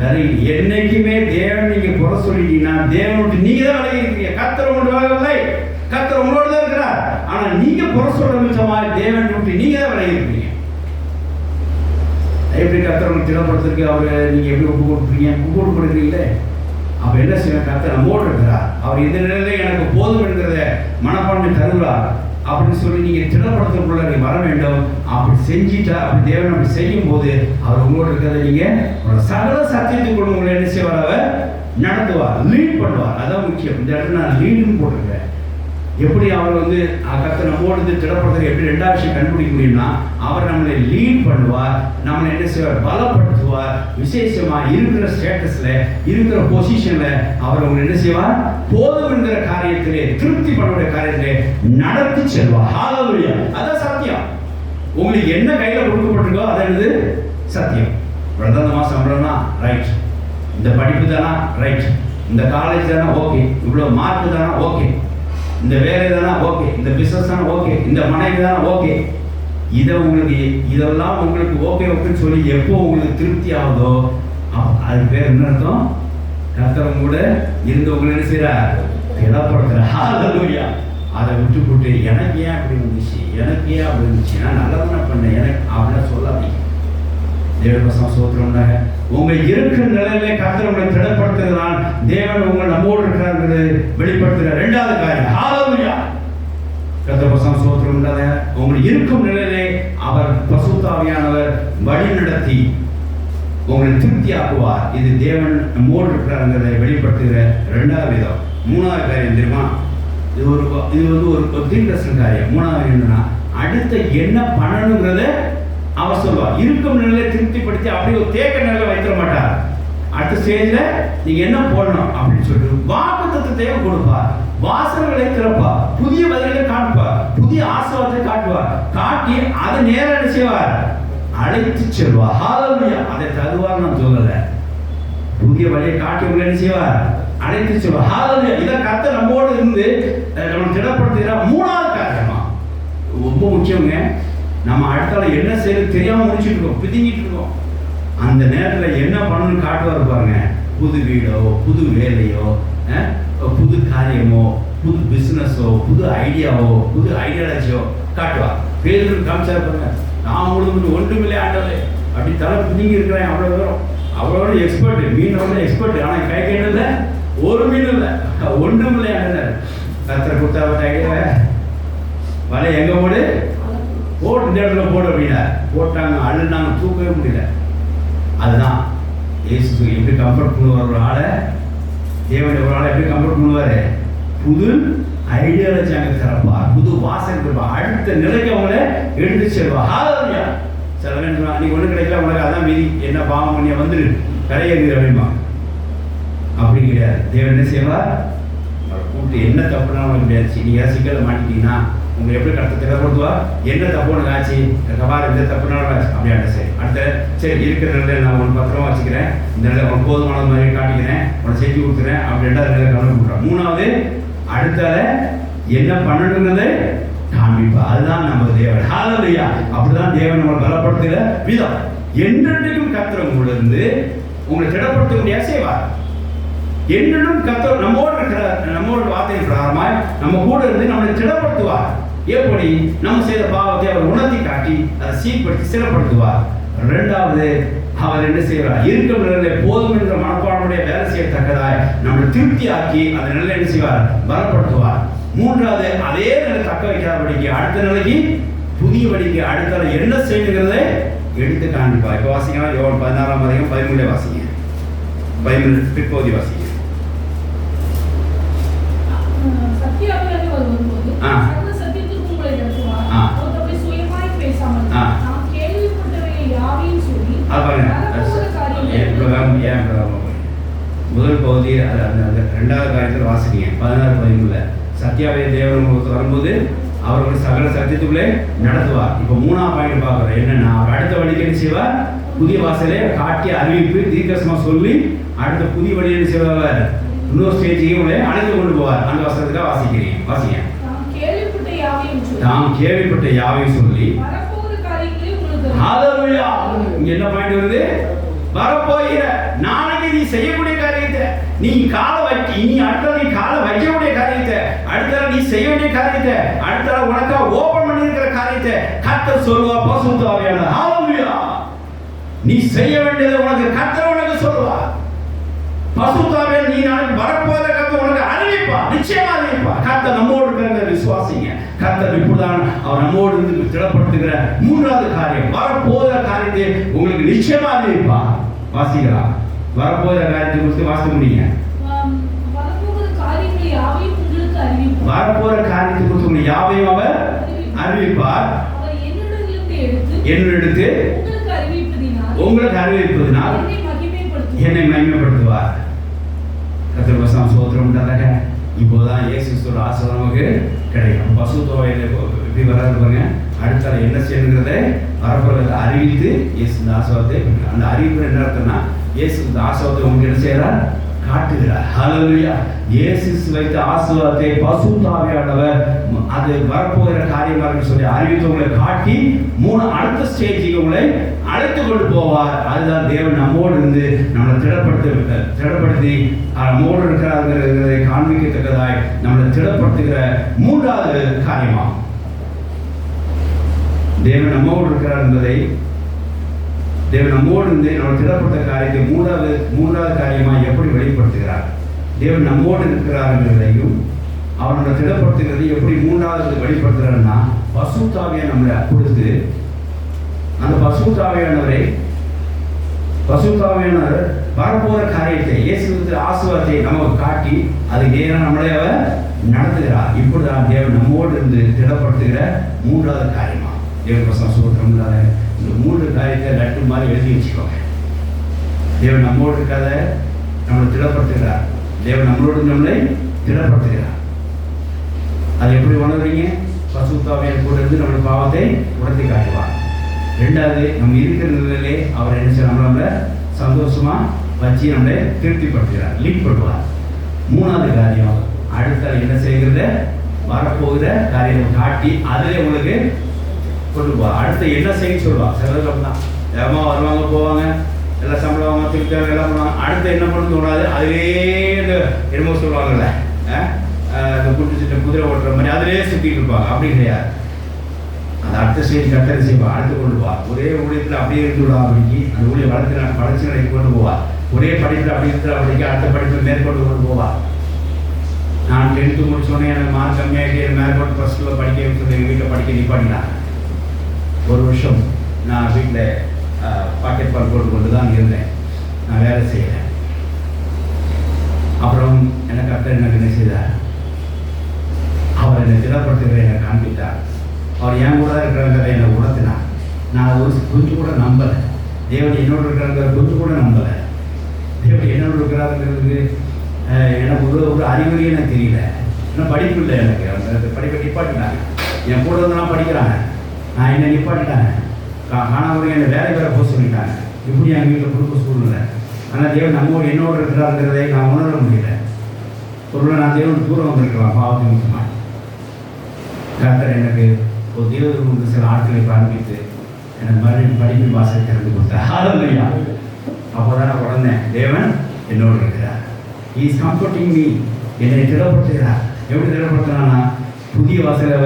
விலகி. என்னைக்குமே தேவன் நீங்கள் குறை சொல்லிட்டீங்கன்னா தேவனுக்கு நீங்கள் தான் விலகி இருக்கீங்க. கர்த்தர் உங்களோட இல்லை, கர்த்தர் உங்களோட தான் இருக்கிறார். ஆனால் நீங்கள் குறை சொல்ற மிச்சமாக தேவன் விட்டு நீங்கள் தான் விலகி இருக்கீங்க. எப்படி கர்த்தர் உங்களுக்கு திடப்படுத்திருக்கு, அவரை நீங்கள் எப்படி ஒப்பு கொடுக்குறீங்களே, அப்போ என்ன செய்யணும், கர்த்தர் நம்மோடு இருக்கிறார். அவர் எந்த நிலையிலே எனக்கு போதும் என்கிறத மனப்பான்மை தருகிறார் அப்படின்னு சொல்லி நீங்கள் திடப்படுத்தக்குள்ள நீங்கள் வர வேண்டும். அப்படி செஞ்சிட்டா, அப்படி தேவன் அப்படி செய்யும் போது அவர் உங்களோடு இருக்கிறத நீங்கள் சகல சத்தியத்துக்குள்ள உங்களை என்ன செய்வார், அவர் நடத்துவார், லீட் பண்ணுவார். அதான் முக்கியம். இந்த இடத்துல நான் லீடுன்னு போட்டிருக்கேன். எப்படி அவர் கர்த்தர் நம்மோடு திடப்படுத்த எப்படி ரெண்டாவது விஷயம் கண்டுபிடிக்க முடியும்னா, அவர் நம்மளை லீட் பண்ணுவார், நம்மளை என்ன செய்வார், பலப்படுத்துவார். விசேஷமா இருக்கிற ஸ்டேட்டஸ்ல, இருக்கிற பொசிஷன்ல அவர் உங்களை என்ன செய்வார், போதும் என்கிற காரியத்திலே, திருப்தி பண்ணக்கூடிய காரியத்திலே நடத்தி செல்வார். ஹல்லேலூயா. அதான் சத்தியம். உங்களுக்கு என்ன கையில கொடுக்கப்பட்டிருக்கோ அது என்னது சத்தியம். பிரதம மாசம் சம்பளம்னா ரைட், இந்த படிப்பு தானா ரைட், இந்த காலேஜ் தானா ஓகே, இவ்வளவு மார்க் தானா ஓகே, இந்த வேலை தானா ஓகே, இந்த பிசினஸ் தானே ஓகே, இந்த மனைவி தானே ஓகே. இதெல்லாம் உங்களுக்கு ஓகே ஓகேன்னு சொல்லி எப்போ உங்களுக்கு திருப்தி ஆகுதோ அது பேர் என்ன அர்த்தம், கர்த்தர் கூட இருந்து உங்களை என்ன செய்யறார், திடப்படுத்துற. ஹல்லேலூயா. அதை விட்டு போட்டு எனக்கு ஏன் அப்படி இருந்துச்சு, எனக்கு ஏன் அப்படி இருந்துச்சு, நான் நல்லா தானே பண்ணேன், எனக்கு அப்படிலாம் சொல்லாதீங்க. தேவபசம் சோத்திரம்னாங்க உங்க இருக்கிற நிலையிலே கர்த்தர் உங்களை திடப்படுத்துகிறான். தேவன் உங்கள் நம்மோடு இருக்கிறார்கள் வெளிப்படுத்துகிற இரண்டாவது காரியம். ஹல்லேலூயா. கர்த்தர் சோத்திரம்னாங்க உங்கள் இருக்கும் நிலையிலே அவர் பரிசுத்த ஆவியானவர் வழி நடத்தி உங்களை திருப்தியாக்குவார். இது தேவன் நம்மோடு இருக்கிறாங்கிறதை வெளிப்படுத்துகிற இரண்டாவது விதம். மூணாவது காரியம் தெரியுமா, இது ஒரு தீர்க்கதரிசன காரியம். மூணாவது என்னன்னா, அடுத்த என்ன பண்ணணுங்கிறத அவர் சொல்வார். இருக்கும் நிலையை திருப்திப்படுத்தி அப்படி ஒரு தேக்க நிலையை வைத்திட மாட்டார். அடுத்த ஸ்டேஜ்ல நீங்க என்ன போடணும் அப்படின்னு சொல்லிட்டு வாக்குத்தத்தத்தையும் கொடுப்பார், வாசல்களை திறப்பார், புதிய பதில்களை காட்டுவார், புதிய ஆசீர்வாதத்தை காட்டுவார், காட்டி அதை நேரம் செய்வார், அழைத்து செல்வார். ஹல்லேலூயா. அதை தருவார் நான் சொல்லல, புதிய வழியை காட்டி உங்களை என்ன செய்வார், அழைத்து செல்வார். ஹல்லேலூயா. இதை கர்த்தர் நம்மோடு இருந்து நம்ம திடப்படுத்துகிற மூணாவது காரியமா, ரொம்ப முக்கியங்க. நம்ம அடுத்தால என்ன செய்யறது தெரியாம முடிச்சுட்டு இருக்கோம், பிதிங்கிட்டு இருக்கோம். அந்த நேரத்தில் என்ன பண்ணணும்னு காட்டுவார் பாருங்க. புது வீடோ, புது வேலையோ, புது காரியமோ, புது பிசினஸோ, புது ஐடியாவோ, புது ஐடியாலஜியோ காட்டுவார். பேருக்கு காமிச்சாரு பாருங்க, நான் உங்களுக்கு ஒன்றுமில்லை ஆண்டவரே அப்படி தலை பிதிங்கி இருக்கிறேன். அவ்வளோ தூரம் அவ்வளோ எக்ஸ்பர்ட், மீனோட எக்ஸ்பர்ட். ஆனால் கை கேட்டதில்ல ஒரு மீன் இல்லை, ஒன்றுமில்லை ஆண்டவர். கர்த்தரை கொடுத்தா ஐடியாவை வலை எங்க போடு போட்டு இந்த இடத்துல போடு அப்படின்னா போட்டாங்க, அழுனாங்க, தூக்கவே முடியல. அதுதான் இயேசு எப்படி கம்ஃபர்ட் பண்ணுவார் ஒரு ஆளை, தேவன் ஒரு ஆளை எப்படி கம்ஃபர்ட் பண்ணுவார், புது ஐடியாலஜி அங்கே திறப்பார், புது வாசல் திறப்பார், அடுத்த நிலைக்கு அவங்கள எடுத்து செல்வார். ஹல்லேலூயா. சில பேர் சொன்னா நீ ஒன்றும் கிடைக்கல, உனக்கு அதான் மீதி, என்ன பாவம் பண்ணி வந்துரு கரையேறு அப்படிமா. அப்படி கிடையாது. தேவன் என்ன செய்வார், கூப்பிட்டு என்ன தப்புனா உனக்கு கிடையாது, நீ ஏதாவது சிக்கலை மாட்டிட்டீங்கன்னா உங்களை எப்படி கருத்து திடப்படுத்துவா, என்ன தப்பு உனக்கு ஆச்சு, கபார் இந்த தப்புனாலும் ஆச்சு அப்படியாண்ட. சரி அடுத்த சரி இருக்கிற நிலையில் நான் உனக்கு பத்திரமா வச்சுக்கிறேன், இந்த நிலை உனக்கு போதுமான மாதிரி காட்டிக்கிறேன், உனக்கு செஞ்சு கொடுத்துறேன் அப்படின்ற நிலை கவனம் கொடுக்குறோம். மூணாவது அடுத்தால என்ன பண்ணணுங்கிறதை காண்பிப்பா. அதுதான் நம்ம தேவன். ஹல்லேலூயா. அப்படிதான் தேவன் நம்மளை பலப்படுத்துகிற விதம். என்றென்றைக்கும் கர்த்தர் உங்களோட இருந்து உங்களை திடப்படுத்த முடியாது செய்வார். என்றும் கர்த்தர் நம்மோடு இருக்கிற, நம்மோட வார்த்தை பிரகாரமாய் நம்ம கூட இருந்து நம்மளை திடப்படுத்துவார். எப்படி நம்ம செய்த பாவத்தை அவர் உணர்த்தி காட்டி அதை சீர்படுத்தி சிறப்படுத்துவார். இரண்டாவது அவர் என்ன செய்வார், இருக்கும் நிலையிலே போதும் என்ற மனப்பான்மையுடைய வேலை செய்யத்தக்கதாய் நம்மளை திருப்தியாக்கி அந்த நிலையை என்ன செய்வார்? பலப்படுத்துவார். மூன்றாவது, அதே நிலை தக்க வைக்காதபடிக்கு அடுத்த நிலைக்கு புதிய வழிக்கு அடுத்த என்ன செய்யுங்கிறத எடுத்து காண்பிப்பார். இப்போ வாசிங்கன்னா யோவான் 16ஆம் அதிகாரம் 13 வாசிங்க. 13 பிற்பகுதி வாசிங்க. சத்தியாவியாக வரும்போது சர்வ சத்தியத்திற்கு உங்களை நடத்துவார். அவர் தம்மை சுயமாய் பேசாமல் நாம் கேள்விப்பட்டவைகளை யாவையும் சொல்லி முதல் பகுதி அந்த ரெண்டாவது காரியத்தில் வாசிங்க. 16-13 சத்தியாவே தேவன் உங்களுக்கு வரும்போது அவர்கள் சகல சத்தியத்துக்குள்ளே நடத்துவார். இப்போ 3ஆம் பாயிண்ட் பார்க்குறோம். என்னன்னா அவர் அடுத்த வழிக்கு என்ன செய்வார்? புதிய வாசலை காட்டி அறிவிப்பு தீர்க்கசமா சொல்லி அடுத்த புதிய வழியை என்ன செய்வார்? இன்னொரு ஸ்டேஜுக்கு உங்களை அழைத்து கொண்டு போவார். அந்த வசனத்துக்காக வாசிக்கிறீங்க. வாசிங்க. நாம் கேள்விப்பட்ட யாவையும் சொல்லி இங்க என்ன பாயிண்ட் வருது? வரப்போகிற நாளைக்கு நீ செய்யக்கூடிய காரியத்தை, நீ காலை வைக்க, இனி அடுத்த நீ காலை வைக்கக்கூடிய காரியத்தை, அடுத்த நீ செய்ய வேண்டிய காரியத்தை, அடுத்த உனக்கா ஓபன் பண்ணியிருக்கிற காரியத்தை கர்த்தர் சொல்லுவா. பரிசுத்த ஆவியானவர் ஹalleluya. நீ செய்ய வேண்டியதை உனக்கு கர்த்தர் உனக்கு சொல்லுவா. பரிசுத்த ஆவியானவர் நீ நாளைக்கு வரப்போகிற கர்த்தர் உனக்கு அறிவிப்பா. நிச்சயமா அறிவிப்பா. கர்த்தர் நம்மோடு இருக்கிறத விசுவாசிங்க. கர்த்தர் இப்படிதான் அவர் நம்மோடு இருந்து திடப்படுத்துகிற மூன்றாவது காரியம், வரப்போகிற காரியத்தை உங்களுக்கு நிச்சயமா அறிவிப்பா. வாசிக்கலாம். வரப்போகிற காரியத்தை குறித்து வாசிக்க முடியுங்க. வரப்போகிற காரியத்தை குறித்து உங்களுக்கு யாவையும் அவர் அறிவிப்பார். என்னெடுத்து உங்களுக்கு அறிவிப்பதினால் என்னை மகிமைப்படுத்துவார். கர்த்தர் வசனம் சோத்திரம் உண்டாக. இப்போதான் இயேசு கிறிஸ்துவோட ஆசீர்வாதம் நமக்கு கிடைக்கும். பசுத்தோவையில் எப்படி வராதுங்க, அடுத்த என்ன செய்யணுங்கிறத வரப்போகிறத அறிவித்து இயேசு இந்த ஆசீர்வாதத்தை, அந்த அறிவிப்பு என்ன அர்த்தம்னா இயேசு இந்த ஆசீர்வாதத்தை உங்களுக்கு என்ன செய்யறார்? காட்டுகிறார். ஹalleluya. இயேசு வைத்த ஆசீர்வாதத்தை பரிசுத்த ஆவியானவர் அது வரப்போகிற காரியமாக சொல்லி அறிவித்து உங்களை காட்டி அடுத்த ஸ்டேஜுக்கு உங்களை அழைத்து கொண்டு போவார். அதுதான் தேவன் நம்மோடு இருந்து நம்மளை திடப்படுத்தி நம்மோடு இருக்கிறார்கிறதை காண்பிக்கத்தக்கதாய் நம்மளை திடப்படுத்துகிற மூன்றாவது காரியமாகும். தேவன் நம்மோடு இருக்கிறார் என்பதை, தேவன் நம்மோடு இருந்து நம்ம திடப்பட்ட காரியத்தை மூன்றாவது காரியமாக எப்படி வெளிப்படுத்துகிறார்? தேவன் நம்மோடு இருக்கிறார் என்பதையும் அவனோட திடப்படுத்துகிறது எப்படி மூன்றாவது வெளிப்படுத்துகிறார்னா, பரிசுத்த ஆவியை நம்மளை கொடுத்து அந்த பரிசுத்த ஆவியானவர் வரப்போகிற காரியத்தை இயேசு ஆசீர்வாதத்தை நமக்கு காட்டி அது நேரம் நம்மளே அவர் நடத்துகிறார். இப்படிதான் தேவன் நம்மோடு இருந்து திடப்படுத்துகிற மூன்றாவது காரியமா. தேவன் பசங்க சூத்திரம் இல்லாத இந்த மூன்று காரியத்தை லட்டு மாதிரி எழுதி வச்சுக்கோங்க. தேவன் நம்மோடு இருக்காத நம்மளை திடப்படுத்துகிறார். தேவன் நம்மளோடு நம்மளை திடப்படுத்துகிறார். அது எப்படி உணர்றீங்க? பரிசுத்த ஆவியானவர் கூட இருந்து நம்மளோட பாவத்தை உணர்த்தி காட்டுவார். ரெண்டாவது, நம்ம இருக்கிற நிலையிலே அவர் என்ன செய்ய நம்மள சந்தோஷமா வச்சு நம்மளை திருப்திப்படுத்துகிறார், லீட் பண்ணுவார். மூணாவது காரியம், அடுத்த என்ன செய்கிறத வரப்போகிற காரியத்தை காட்டி அதிலே உங்களுக்கு கொண்டு போவார். அடுத்து என்ன செய்ய சொல்லுவாங்க. சிலர் தான் வேகமாக வருவாங்க போவாங்க, எல்லாம் சம்பளம் வாங்க திருப்தியாக எல்லாம் பண்ணுவாங்க. அடுத்து என்ன பண்ணு தோணாது, அதிலே இந்த என்னமோ சொல்லுவாங்கல்ல, இந்த குடிச்சிட்டு குதிரை ஓட்டுற மாதிரி அதிலே சுற்றிட்டு இருப்பாங்க. அப்படி கிடையாது. அந்த அடுத்த ஸ்டேஜ் கட்டளை செய்வார், அடுத்து கொண்டு போவார். ஒரே ஊழியத்தில் அப்படியே இருந்து விடா அப்படிக்கு அந்த ஊழிய வளர்ச்சி நிலைக்கு கொண்டு போவார். ஒரே படிப்பில் அப்படி இருக்கிற அப்படிக்கு அடுத்த படிப்பை மேற்கொண்டு கொண்டு போவார். நான் 10th முடிச்சோடனே எனக்கு மார்க் கம்மியாகிட்டு மேற்கொண்டு +2 படிக்க வைக்கிறது எங்கள் வீட்டில் படிக்க நிப்பாட்டினாங்க. ஒரு வருஷம் நான் வீட்டில் பாக்கெட் பால் போட்டு தான் இருந்தேன். நான் வேலை செய்கிறேன். அப்புறம் எனக்கு அத்தை என்ன செய்தார், அவர் என்னை திடப்படுத்துகிற என்னை காண்பித்தார். அவர் என் கூட இருக்கிறாங்கிறத என்னை உணர்த்தினார். நான் ஒரு கொஞ்சம் கூட நம்பலை. தேவன் என்னோடு இருக்கிறாங்கிற கொஞ்சம் கூட நம்பலை. தேவன் என்னோடு இருக்கிறாருங்கிறதுக்கு எனக்கு ஒரு அறிகுறியே எனக்கு தெரியல. இன்னும் படிப்பு இல்லை எனக்கு. அந்த படிப்பை நிப்பாட்டினாங்க. என் கூட இருந்தெல்லாம் படிக்கிறாங்க, நான் என்னை நிப்பாட்டிட்டாங்க. காணாமல் என்னை வேலை வேற போக சொல்லிட்டாங்க. இப்படி என் வீட்டில் கொடுக்க சூழ்நிலை. ஆனால் தேவன் நம்மோடு என்னோடு இருக்கிறாருங்கிறதை நான் உணர முடியல. பொருளை நான் தேவன் தூரம் வந்திருக்கலாம் பாவத்தின் முக்கியமாக. கர்த்தர் எனக்கு ஒரு தேவதூதனுக்கு சில ஆட்களை காண்பித்து எனக்கு மறுபடியும் படிப்பின் வாசலை திறந்து கொடுத்தார். ஹல்லேலூயா. அப்போ தான் நான் உடனே தேவன் என்னோடு இருக்கிறார். He is comforting me. என்னை திடப்படுத்துகிறார். எப்படி திடப்படுத்தினா புதிய வாசலை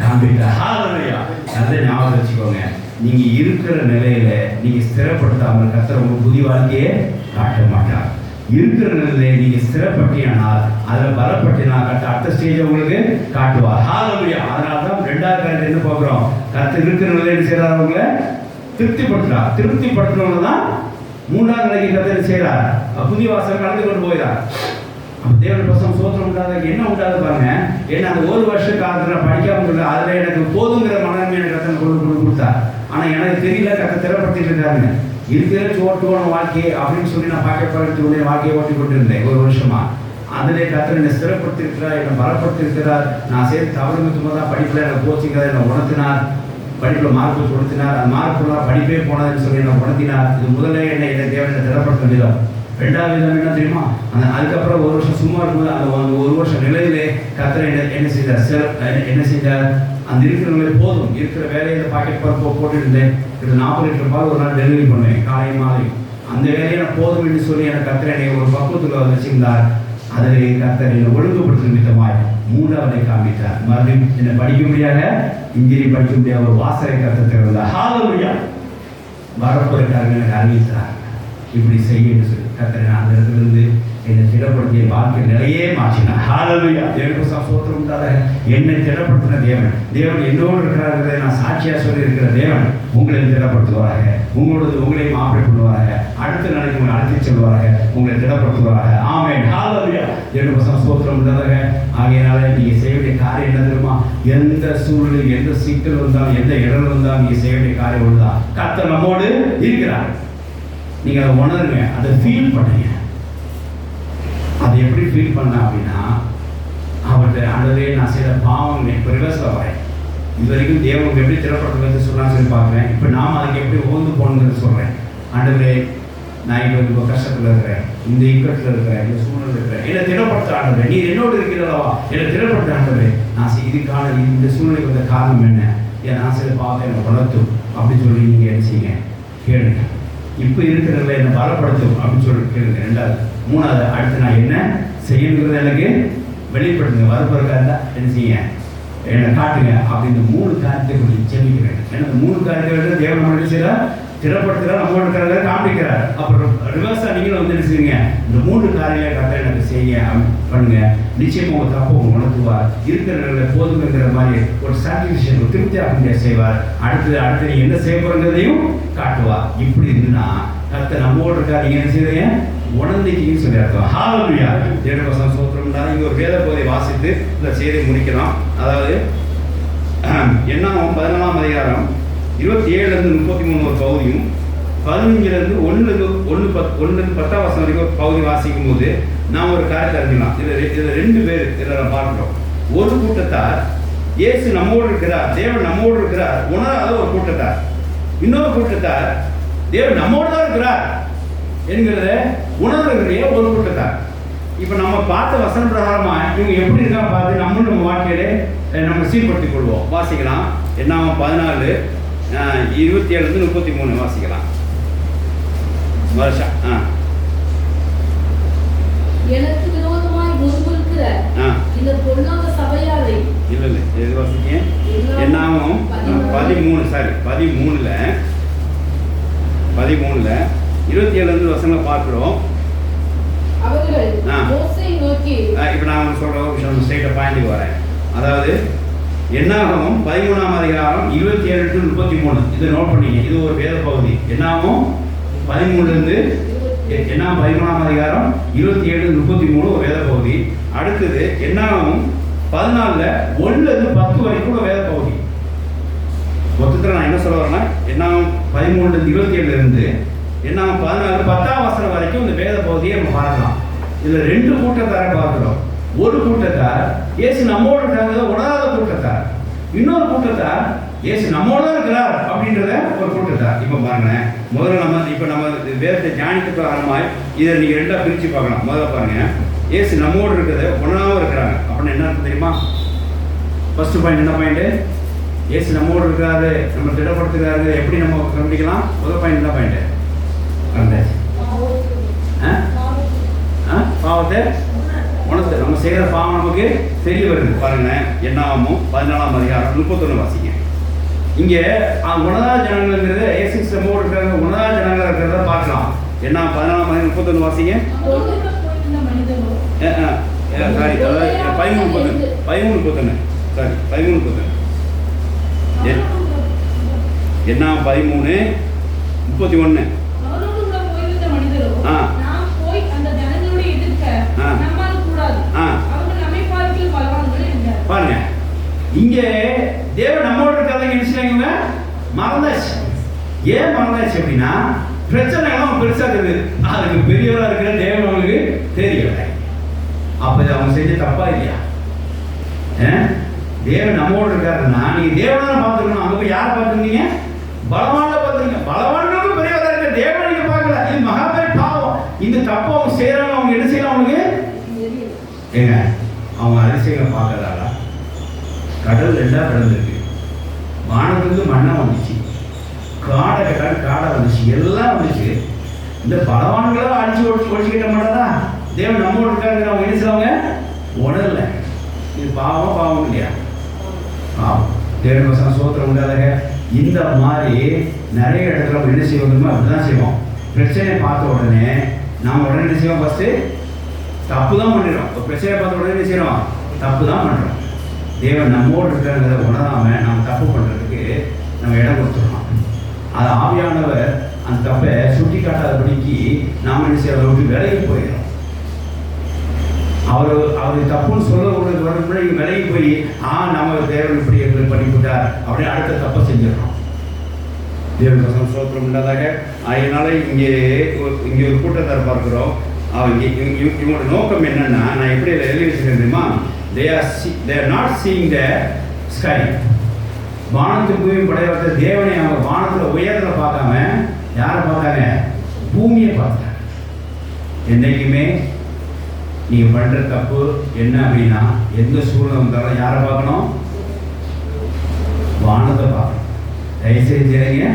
காண்பித்தார். ஹல்லேலூயா. அதை ஞாபகம் வச்சுக்கோங்க. நீங்க இருக்கிற நிலையில நீங்க ஸ்திரப்படுத்தாமல் கர்த்தர் உங்களுக்கு புதிய வாழ்க்கையை காட்ட மாட்டார். இருக்கிற நிலையிலே நீங்க ஸ்திரப்பட்டியானால் அதில் பலப்பட்டினால் அடுத்த ஸ்டேஜ் உங்களுக்கு காட்டுவார். ஹalleluya. அதனால தான் ரெண்டாவது காரியத்தை என்ன பார்க்குறோம், கர்த்தர் இருக்கிற நிலையில் செய்கிறார், அவங்களை திருப்திப்படுத்துறார். திருப்திப்படுத்துறவங்க தான் மூன்றாவது நிலைக்கு கர்த்தர் செய்கிறார், புதிய வாசல் கலந்து கொண்டு போகிறார். தேவன் பசங்க சோத்திரம் உண்டாத என்ன உண்டாது பாருங்க. ஏன்னா அந்த ஒரு வருஷ காலத்தில் படிக்காம இல்லை, அதில் எனக்கு போதுங்கிற மனமே எனக்கு கத்தனை கொண்டு கொடுத்தார். ஆனால் எனக்கு தெரியல, கத்தை திறப்படுத்திட்டு இருக்காருங்க. இருக்கிற சோட்டுவான வாழ்க்கை அப்படின்னு சொல்லி நான் பாக்கப்படுத்தி வாழ்க்கையை ஓட்டி கொண்டு இருந்தேன் ஒரு வருஷமா. அதிலே கத்தனை என்னை ஸ்திரப்படுத்திருக்கிறார், என்னை பலப்படுத்திருக்கிறார். நான் சேர்த்து தவறுக்கு தான் படிப்பில் என்னை கோச்சிங்கிறத என்னை உணர்த்தினார், படிப்பில் மார்க்கு கொடுத்தினார். அந்த மார்க்குலாம் படிப்பே போனதுன்னு சொல்லி என்னை உணர்த்தினார். இது முதலே என்னை தேவனை திறப்படுத்த விதம். ரெண்டாவது விதம் என்ன தெரியுமா, அதுக்கப்புறம் ஒரு வருஷம் சும்மா இருக்கும்போது அந்த ஒரு வருஷம் நிலையிலே கர்த்தர் என்ன செய்தார், அந்த இருக்கிற நிலை போதும், இருக்கிற வேலையில் பாக்கெட் பருப்பு போட்டுருந்தேன். இது 40 லிட்டர் பால் ஒரு நாள் டெலிவரி பண்ணுவேன் காலை மாலை. அந்த வேலையை நான் போதும் என்று சொல்லி எனக்கு கர்த்தர் என்னை ஒரு பக்குவத்தில் வச்சிருந்தார். அதிலே கர்த்தர் என்னை ஒழுங்குபடுத்தும் விதமாய் மூன்றாவதை காண்பித்தார். மறுபடியும் என்னை படிக்க முடியாத, இன்ஜினியரிங் படிக்க முடியாத ஒரு வாசலை கர்த்தர் திறந்தார். ஹalleluya. வரப்போருக்காக எனக்கு அறிவித்தார், இப்படி செய்ய என்று சொல்லி கர்த்தர் அந்த இடத்திலிருந்து என்னை திடப்படுத்திய வாழ்க்கை நிலையே மாற்றினார். ஹalleluya. தேவனுக்கு ஸ்தோத்திரம் உண்டாக. என்னை திடப்படுத்தின தேவன் என்னோடு இருக்கிறார்களே நான் சாட்சியாக சொல்லி இருக்கிற தேவன் உங்களை திடப்படுத்துவாராக, உங்களையும் ஆப்ரேட் பண்ணுவாராக, அடுத்த நாளைக்கு உங்களை அழைத்து செல்வாராக, உங்களை திடப்படுத்துவாராக. ஆமென். ஹalleluya. தேவனுக்கு ஸ்தோத்திரம் உண்டாக. ஆகையினால நீங்க செய்ய வேண்டிய காரியம் என்ன தெரியுமா, எந்த சூழ்நிலை, எந்த சிக்கல் வந்தாலும், எந்த இடம் வந்தாலும் நீங்க செய்ய வேண்டிய காரியம் ஒன்றுதான், கர்த்தர் நம்மோடு இருக்கிறார். நீங்க அதை உணருங்க, அதை ஃபீல் பண்ணுங்க. அதை எப்படி ஃபீல் பண்ண அப்படின்னா, அவர்கிட்ட ஆண்டவரே நான் செய்த பாவம் இப்போ ரிவர்ஸில் வரேன். இது வரைக்கும் தேவனுக்கு எப்படி திறப்படுறது சொன்னான்னு சொல்லி பார்க்குறேன். இப்போ நாம் அதுக்கு எப்படி ஓந்து போகணுங்கிறது சொல்கிறேன். ஆண்டவரே நான் இப்போ கஷ்டத்தில் இருக்கிறேன், இந்த இக்கட்டில் இருக்கிறேன், இந்த சூழ்நிலை இருக்கிறேன், என்னை திறப்படுத்த ஆண்டவரே, நீ என்னோடு இருக்கிறதவா, என்னை திறப்படுத்த ஆண்டவரே, நான் இதுக்கான இந்த சூழ்நிலைக்கு வந்த காரணம் என்ன, என் நான் செய்த பாவத்தை என்னை உணர்த்தும் அப்படின்னு சொல்லி நீங்கள் என்ன செய்யுங்க, கேளுங்க. இப்போ இருக்கிறதுல என்னை பலப்படுத்தும் அப்படின்னு சொல்லி கேளுங்க. ரெண்டாவது. மூணாவது, அடுத்து நான் என்ன செய்யணுங்கிறத எனக்கு வெளிப்படுத்துங்க. வரப்போறக்காக என்ன செய்ய என்னை காட்டுங்க அப்படின்னு 3 காரியத்தை கொஞ்சம் ஜெபிக்கிறேன். ஏன்னா இந்த 3 காரியத்தை தேவன் நம்ம என்ன செய்யறார், திறப்படுத்துகிறார், நம்மளோட இருக்கிறத காண்பிக்கிறார். அப்புறம் ரிவர்ஸாக நீங்களும் வந்து என்ன செய்யுங்க, இந்த 3 காரியங்களை கரெக்டாக எனக்கு செய்ய பண்ணுங்க. நிச்சயமாக உங்கள் தப்பை உங்க உணர்த்துவார். இருக்கிற நிலையில் போதுங்கிற மாதிரி ஒரு சாட்டிஸ்ஃபேக்ஷன், ஒரு திருப்தியாக செய்வார். அடுத்து நீங்க என்ன செய்ய போறதையும் காட்டுவார். இப்படி இருந்துன்னா கர்த்தர் நம்மோடு இருக்கா, நீங்க என்ன செய்றீங்க, உணர்ந்துட்டீங்கன்னு சொல்லி அர்த்தம். ஹalleluya. தேவனுக்கு ஸ்தோத்திரம். இங்க ஒரு வேத பகுதியை வாசித்து இந்த செய்தியை முடிக்கலாம். அதாவது என்னாகும் 14ஆம் அதிகாரம் 27 33 ஒரு பகுதியும், 15 1 10 வசனம் வரைக்கும் பகுதி வாசிக்கும் போது நாம் ஒரு காரியத்தை அறிஞ்சிக்கலாம். இதில் 2 பேர் இதில் பார்க்கிறோம். ஒரு கூட்டத்தார் இயேசு நம்மோடு இருக்கிறார், தேவன் நம்மோடு இருக்கிறார் உணராத ஒரு கூட்டத்தார். இன்னொரு கூட்டத்தார் தேவன் நம்மோடு தான் இருக்கிறார் என்கிறத உணர்வுடைய ஒரு கூட்டத்தார். இப்போ நம்ம பார்த்த வசன பிரகாரமா இவங்க எப்படி இருக்கா பார்த்து நம்ம வாழ்க்கையில நம்ம சீர்படுத்திக் கொள்வோம். வாசிக்கலாம். என்னாம 14 27 33 வாசிக்கலாம். வருஷம் எனக்கு விரோதமாய் முறுமுறுக்கிற இந்த பொல்லாத சபையாரை இல்ல எது வாசிக்க என்னாம 13ல 27 வசனங்களை பார்க்கிறோம். அவர்கள் மோசேயை நோக்கி, இப்போ நான் சொல்ற விஷயம் ஸ்ட்ரைட்டா பாயிண்ட்க்கு வரேன். அதாவது என்னாகும் 13ஆம் அதிகாரம் 27 to 33 இதை நோட் பண்ணீங்க. இது ஒரு வேத பகுதி. என்னாகும் 13 என்னாகும் 13ஆம் அதிகாரம் 27 to 33 ஒரு வேத பகுதி. அடுத்தது என்னாகும் 14 1 to 10 வரைக்கும் ஒரு வேத பகுதி. மொத்தத்தில் நான் என்ன சொல்ல வரேன்னா, என்னாகும் 13 to 27 இருந்து என்னாகும் 14 10ஆம் வசனம் வரைக்கும் இந்த வேத பகுதியை நம்ம பார்க்கலாம். இதுல 2 கூட்டத்தாரை பார்க்கிறோம். ஒரு கூட்டத்தார் இயேசு நம்மோடு இருக்காங்க உணராத கூட்டத்தார். இன்னொரு கூட்டத்தார் இயேசு நம்மோட இருக்கிறார் அப்படின்றத ஒரு கூட்டத்தார். இப்போ பாருங்க, முதல்ல நம்ம வேதத்தை தியானிக்க ஆரம்பமாய் இதை நீங்க 2ஆ பிரிச்சு பார்க்கலாம். முதல்ல பாருங்க, இயேசு நம்மோடு இருக்கிறத உணராம இருக்கிறாங்க அப்படின்னு என்ன அர்த்தம் தெரியுமா? ஃபர்ஸ்ட் பாயிண்ட் என்ன பாயிண்ட்? இயேசு நம்மோடு இருக்கிறாரு, நம்ம திடப்படுத்துகிறாரு. எப்படி நம்ம கண்டுபிடிக்கலாம்? முதல் பாயிண்ட் என்ன பாயிண்ட்? பாவத்தை உணர்த்து. நம்ம செய்கிற பாவம் நமக்கு தெரிய வருது. பாருங்க, என்னாகும் 14ஆம் அதிகாரம் 31 வாசிங்க. இங்கே உணரா ஜனங்கள்ங்கிறது ஏசு நம்மோடு இருக்கிற உணரா ஜனங்கள் இருக்கிறத பார்க்கலாம். என்ன 14:31 வாசிங்க. அவரோடு கூட போயிருந்த மனிதரோ சாரி, அதாவது 13:31 சாரி 13:31 என்ன 13:31 அவரோடு கூட போயிருந்த மனிதரோ நாம் போய் அந்த ஜனங்களோடு எதிர்க்க நம்மால் கூடாது, அவர்கள் நம்மை பார்க்கில் பலவான்கள் என்றார். பாருங்க, இங்கே தேவன் நம்மோட இருக்கிறத நினைச்சாங்க மறந்தாச்சு. ஏன் மறந்தாச்சு அப்படின்னா பிரச்சனை எல்லாம் பெருசா இருக்குது, அதுக்கு பெரியவரா இருக்கிற தேவன் அவங்களுக்கு தெரியல. அப்ப அவங்க செஞ்ச தப்பா இல்லையா? தேவன் நம்மோடு இருக்காருன்னா நீங்க தேவனை பார்த்துக்கணும். அங்க போய் யாரை பார்த்துருந்தீங்க? பலவான பார்த்துருங்க. பலவான்களுக்கும் பெரியவரா இருக்க தேவனை நீங்க பார்க்கல. இது மகாபெரிய பாவம். இந்த தப்பு அவங்க செய்யறாங்க. அவங்க என்ன செய்யலாம்? அவங்களுக்கு ஏங்க அவங்க அதிசயங்களை பார்க்கறதால கடல் ரெண்டா கடந்திருக்கு, வானத்துக்கு மண்ணா வந்துச்சு, காடை வந்துச்சு, எல்லாம் வந்துச்சு. இந்த பலவான்களை அடிச்சு ஒழிச்சுக்கிட்ட மாட்டதா தேவன் நம்மோடு இருக்காரு. அவங்க என்ன செய்வாங்க? உணரல. இது பாவம் இல்லையா? பாவம். தேவன் வசனம் சோத்திரம் உண்டாதாக. இந்த மாதிரி நிறைய இடத்துல நம்ம என்ன செய்வோம்? அப்படிதான் செய்வோம். பிரச்சனையை பார்த்த உடனே நாம் உடனே என்ன செய்வோம்? ஃபர்ஸ்ட் தப்பு தான் பண்ணிடுறோம். ஒரு பிரச்சனையை பார்த்த உடனே என்ன செய்யறோம்? தப்பு தான் பண்றோம். தேவன் நம்மோடு இருக்கிறத உணராம நம்ம தப்பு பண்றதுக்கு நம்ம இடம் கொடுத்துடணும். அது ஆவியானவர் அந்த தப்பை சுட்டி காட்டாதபடிக்கு நாம என்ன செய்ய விட்டு விலகி போயிடும். அவரு தப்புன்னு சொல்ல முன்னாடி விலகி போய் நம்ம தேவன் இப்படி பண்ணிவிட்டார் அப்படின்னு அடுத்த தப்பை செஞ்சிடறோம். தேவன் வசனம் சோத்திரம் இல்லாதாக. அதனால இங்கே ஒரு கூட்டத்தார் பார்க்கிறோம். இவங்களோட நோக்கம் என்னன்னா, நான் எப்படி எழுதி வச்சிருக்கேன் தெரியுமா? they are not seeing the sky. வானத்துக்கு பூமி படையவற்ற தேவனை அவங்க வானத்தில் உயரத்துல பார்க்காம யாரை பார்த்தாங்க? பூமியை பார்த்தாங்க. என்னைக்குமே நீங்க பண்ற தப்பு என்ன அப்படின்னா, எந்த சூழ்நிலை இருந்தாலும் யாரை பார்க்கணும்? வானத்தை பார்க்கணும். தயவுசெய்து செய்றீங்க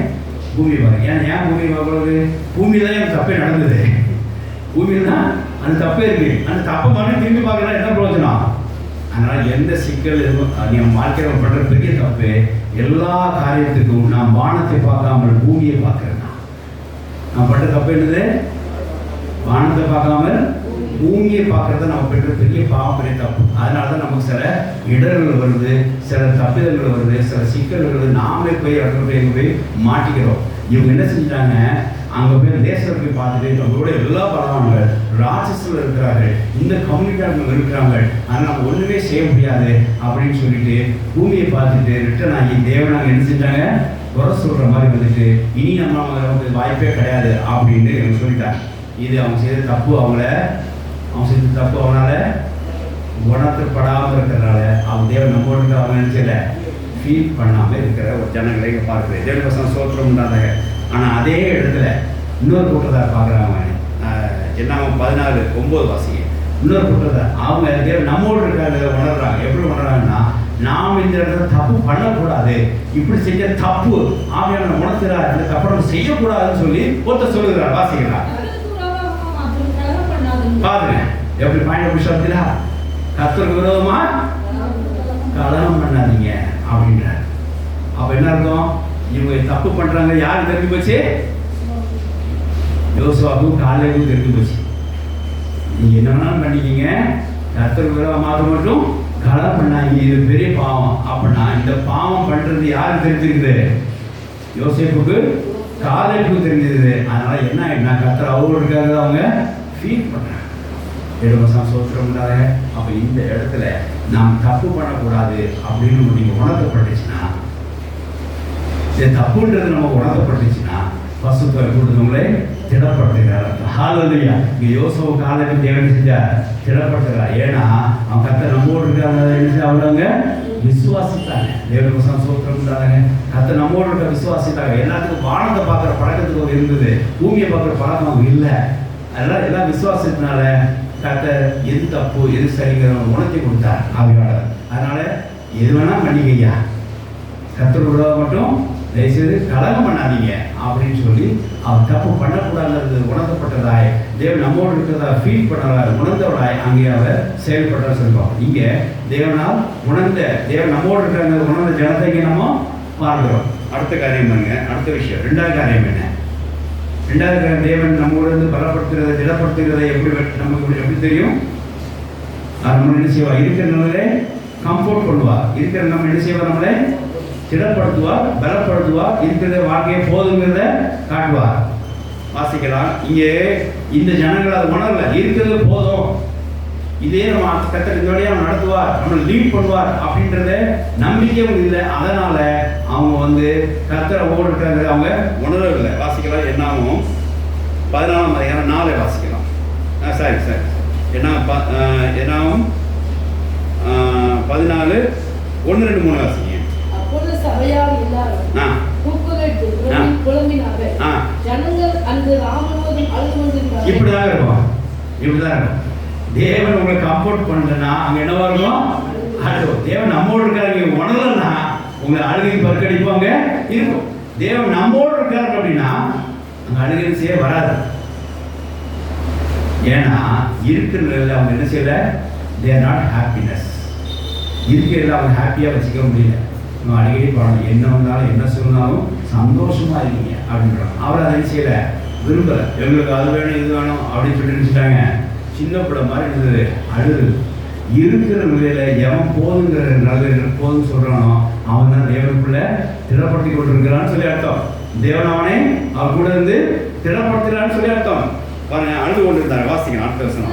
பூமியை பார்க்க. ஏன் பூமியை பார்க்கறது? பூமியில தான் எனக்கு தப்பே நடந்தது. பூமியில தான் அந்த தப்பே இருக்கு. அந்த தப்பை மட்டும் திரும்பி பார்க்கறதா என்ன பிரயோஜனம்? அதனால எந்த சிக்கல் எதுவும் வாழ்க்கையில் பண்ற பெரிய தப்பு, எல்லா காரியத்துக்கும் நாம் வானத்தை பார்க்காமல் பூமியை பார்க்கிறேன். நான் பண்ற தப்பு என்னது? வானத்தை பார்க்காமல் பூமியை பார்க்கறத நம்ம பெற்ற பெரிய பாவம், பெரிய தப்பு. அதனால தான் நமக்கு சில இடர்கள் வருது, சில தப்பிதங்கள் வருது, சில சிக்கல்கள் வருது. நாமே போய் இடத்துல போய் மாட்டிக்கிறோம். இவங்க என்ன செஞ்சாங்க? அங்கே போய் தேசத்தில் போய் பார்த்துட்டு நம்மளோட எல்லா பலவான்கள் ராட்சஸில் இருக்கிறார்கள், இந்த கம்யூனிட்டியாக இருக்கிறாங்க, அதனால் நம்ம ஒன்றுமே செய்ய முடியாது அப்படின்னு சொல்லிட்டு பூமியை பார்த்துட்டு ரிட்டர்ன் ஆகி தேவனாக என்ன செஞ்சாங்க? குறை சொல்கிற மாதிரி வந்துட்டு இனி நமக்கு வாய்ப்பே கிடையாது அப்படின்னு சொல்லிட்டாங்க. இது அவங்க செய்த தப்பு. அவங்க செய்த தப்பு அவனால உணர்த்தப்படாமல் இருக்கிறதுனால அவங்க தேவன் நம்மோடு அவங்க நினைச்சல ஃபீல் பண்ணாமல் இருக்கிற ஒரு ஜனங்களை இங்கே பார்க்குறது. தேவன் வசனம் சோத்திரம் உண்டாதாக. ஆனால் அதே இடத்துல இன்னொரு கூட்டத்தார் பார்க்குறாங்க. என்ன 14:9 வாசிங்க. இன்னொரு கூட்டத்தார் அவங்க தேவன் நம்மோடு இருக்கிறத உணர்றாங்க. எப்படி உணர்றாங்கன்னா, நாம் இந்த இடத்துல தப்பு பண்ணக்கூடாது, இப்படி செஞ்ச தப்பு ஆவியான உணர்த்துறார், இந்த தப்பு நம்ம செய்யக்கூடாதுன்னு சொல்லி ஒருத்தர் சொல்லுகிறார். வாசிக்கிறார். பாருங்க எப்படி பாயிண்ட் விஷயத்துல கர்த்தருக்கு விரோதமா கலகம் பண்ணாதீங்க அப்படின்றார். அப்ப என்ன அர்த்தம்? இவங்க தப்பு பண்றாங்க. யாரு தெரிஞ்சு போச்சு? யோசுவாவுக்கும் காலேபுக்கும் தெரிஞ்சு போச்சு. நீங்க என்ன வேணாலும் பண்ணிக்கிங்க, கர்த்தருக்கு விரோதமா மட்டும் கலகம் பண்ணாங்க. இது பெரிய பாவம். அப்படின்னா இந்த பாவம் பண்றது யாருக்கு தெரிஞ்சிருக்குது? யோசேப்புக்கு காலேபுக்கு தெரிஞ்சது. அதனால என்ன ஆயிடுனா, கர்த்தர் அவர்களுக்காக அவங்க ஃபீல் பண்றாங்க. சோத்திரம் உண்டாக. அப்ப இந்த இடத்துல நாம் தப்பு பண்ணக்கூடாது அப்படின்னு நீங்க உணர்த்தப்பட்டுச்சுன்னா, இந்த தப்புன்றது நம்ம உணர்த்தப்பட்டுச்சுன்னா பசுத்தோரை கூடுதவங்களே திடப்படுத்துகிறார். ஹல்லேலூயா. இங்க யோசுவா காலேபு தேவன் செஞ்சா திடப்படுத்துகிறார். ஏன்னா அவன் கர்த்தர் நம்மோடு இருக்காங்க. அவங்க விசுவாசித்தாங்க. தேவன் வசனம் சோத்திரம் உண்டாக. கர்த்தர் நம்மோடு இருக்க விசுவாசித்தாங்க. எல்லாத்துக்கும் வானத்தை பார்க்குற பழக்கத்துக்கு ஒரு இருந்தது, பூமியை பார்க்குற பழக்கம் அவங்க இல்லை. அதெல்லாம் எல்லாம் விசுவாசத்தினால கர்த்தர் எது தப்பு எது சரிங்கிற உணர்த்தி கொடுத்தார் ஆவியாளர். அதனால எது வேணா பண்ணிக்கையா, கர்த்தர் விரோதம் மட்டும் தயவுசெய்து கலகம் பண்ணாதீங்க அப்படின்னு சொல்லி அவர் தப்பு பண்ணக்கூடாது உணர்த்தப்பட்டதாய் தேவன் நம்மோடு இருக்கிறதா ஃபீல் பண்ணதாய் உணர்ந்தவராய் அங்கே அவர் செயல்பட்டார் சொல்லுவோம். இங்க தேவனால் உணர்ந்த தேவன் நம்மோடு இருக்கிற உணர்ந்த ஜனத்தை இங்கே நம்ம பார்க்கிறோம். அடுத்த காரியம் பாருங்க. அடுத்த விஷயம் ரெண்டாவது காரியம் என்ன? ரெண்டாவது தேவன் நம்மோடு இருந்து பலப்படுத்துகிறத திடப்படுத்துகிறத நமக்கு எப்படி தெரியும்? நம்ம என்ன செய்வார்? இருக்கிற நிலையிலே கம்ஃபோர்ட் பண்ணுவார். இருக்கிற நம்ம என்ன செய்வார்? நம்மளை திடப்படுத்துவார், பலப்படுத்துவார், இருக்கிற வாழ்க்கையை போதுங்கிறத காட்டுவார். வாசிக்கலாம். இங்கே இந்த ஜனங்கள் அதை உணரல, இருக்கிறது போதும், இதே நம்ம கர்த்தர் இந்த வழியாக நடத்துவார், நம்மளை லீட் பண்ணுவார் அப்படின்றத நம்பிக்கையும் இல்லை. அதனால அவங்க கர்த்தரை ஓடுறது அவங்க உணரவில்லை. வாசிக்கலாம். என்னாகும் 14ஆம் அதிகாரம் 4 வாசிக்கலாம். சரி என்னாகும் 14 1 2 3 வாசிங்க. அப்பொழுது சபையார் எல்லாரும் கூக்குரலிட்டு புலம்பினார்கள். ஜனங்கள் அங்கு ராமனோடு அழுது கொண்டிருந்தார்கள். இப்படிதான் இருக்கும். தேவன் உங்களை கம்ஃபோர்ட் பண்ணலன்னா அங்க என்னவா இருக்கும்? அழுது. தேவன் நம்மோடு இருக்காரு உணரலன்னா உங்களை அழுகை பற்கடிப்பாங்க இருக்கும். தேவன் நம்மோடு இருக்காரு அப்படின்னா அங்க அழுகை வராது. ஏன்னா இருக்கிற நிலையில் அவங்க என்ன செய்யல? They are not happiness. இருக்கிறதுல அவங்க ஹாப்பியா வச்சுக்க முடியல. நம்ம அடிக்கடி பாடணும், என்ன வந்தாலும் என்ன சொன்னாலும் சந்தோஷமா இருக்கீங்க அப்படின்றாங்க. அவர் அதை என்ன செய்யல? விரும்பல. எங்களுக்கு அது வேணும் இது வேணும் அப்படின்னு சொல்லி நினைச்சிட்டாங்க. சின்ன பிள்ளை மாதிரி இருந்தது, அழுது. இருக்கிற நிலையில எவன் போதுங்கிற நிலையில போதுன்னு சொல்றானோ அவன் தான் தேவனுக்குள்ள திடப்படுத்தி கொண்டிருக்கிறான்னு சொல்லி அர்த்தம். தேவன் அவனை அவர் கூட இருந்து திடப்படுத்துகிறான்னு சொல்லி அர்த்தம். பாருங்க, அழுது கொண்டிருந்தாங்க. வாசிக்கணும் அடுத்த வசனம்.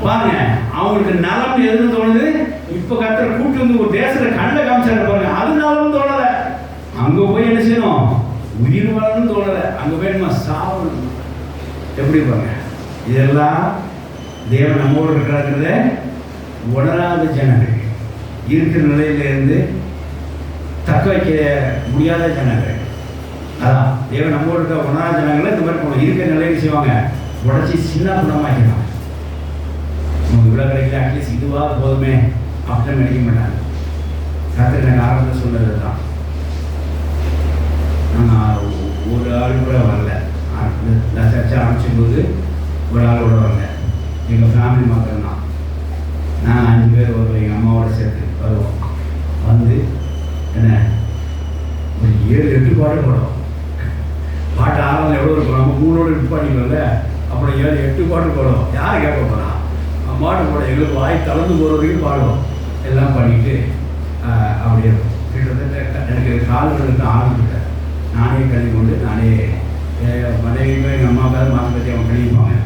பாருங்க, அவங்களுக்கு நலம் எதுன்னு தோணுது? இப்ப கர்த்தர் கூட்டு வந்து ஒரு தேசத்துல கண்ட காமிச்சாரு பாருங்க, அது நலம் தோணல. அங்க போய் என்ன செய்யணும்? உயிர் வாழணும்னு தோணல. அங்க போய் நம்ம சாவணும். எப்படி பாருங்க, இதெல்லாம் தேவன் நம்மோடு இருக்கிறாங்கிறத உணராத ஜனங்கள், இருக்கிற நிலையில இருந்து தக்க வைக்க முடியாத ஜனங்கள். அதான் தேவன் நம்மோடு இருக்க உணராத ஜனங்களை இந்த மாதிரி போகணும். இருக்கிற நிலையில செய்வாங்க, உடச்சி சின்ன குணமாக்கிடுவாங்க. நமக்கு இவ்வளோ கிடைக்கல, அட்லீஸ்ட் இதுவா போதுமே அப்படின்னு நினைக்க மாட்டாங்க. கர்த்தர் எனக்கு ஆரம்பத்தில் சொன்னது தான். நாங்கள் ஒரு ஆள் கூட வரல. நான் சர்ச்சை ஆரம்பிச்சும் போது ஒரு ஆள் கூட வரல. எங்கள் ஃபேமிலி மக்கள் தான். நாங்கள் 5 பேர் வருவோம், எங்கள் அம்மாவோட சேர்த்து வருவோம். வந்து என்ன ஒரு 7-8 பாட்டு போடுவோம். பாட்டு ஆரம்பம் எவ்வளோ இருக்கும்? நம்ம 3ஓடு 8 பாட்டிக்கல, அப்புறம் 7-8 பாட்டு போடுவோம். யார் கேட்க போகிறா? பாட்டு போட எங்களுக்கு வாய் கலந்து போகிற வரைக்கும் பாடுவோம். எல்லாம் பண்ணிட்டு அப்படியே கிட்டத்தட்ட எனக்கு கால்களுக்கு ஆரம்பிக்கிட்டேன். நானே கழுவி கொண்டு நானே மனைவியுமே எங்கள் அம்மாவுக்காவது மாதம் பற்றி அவங்க கழுவிப்பாங்க.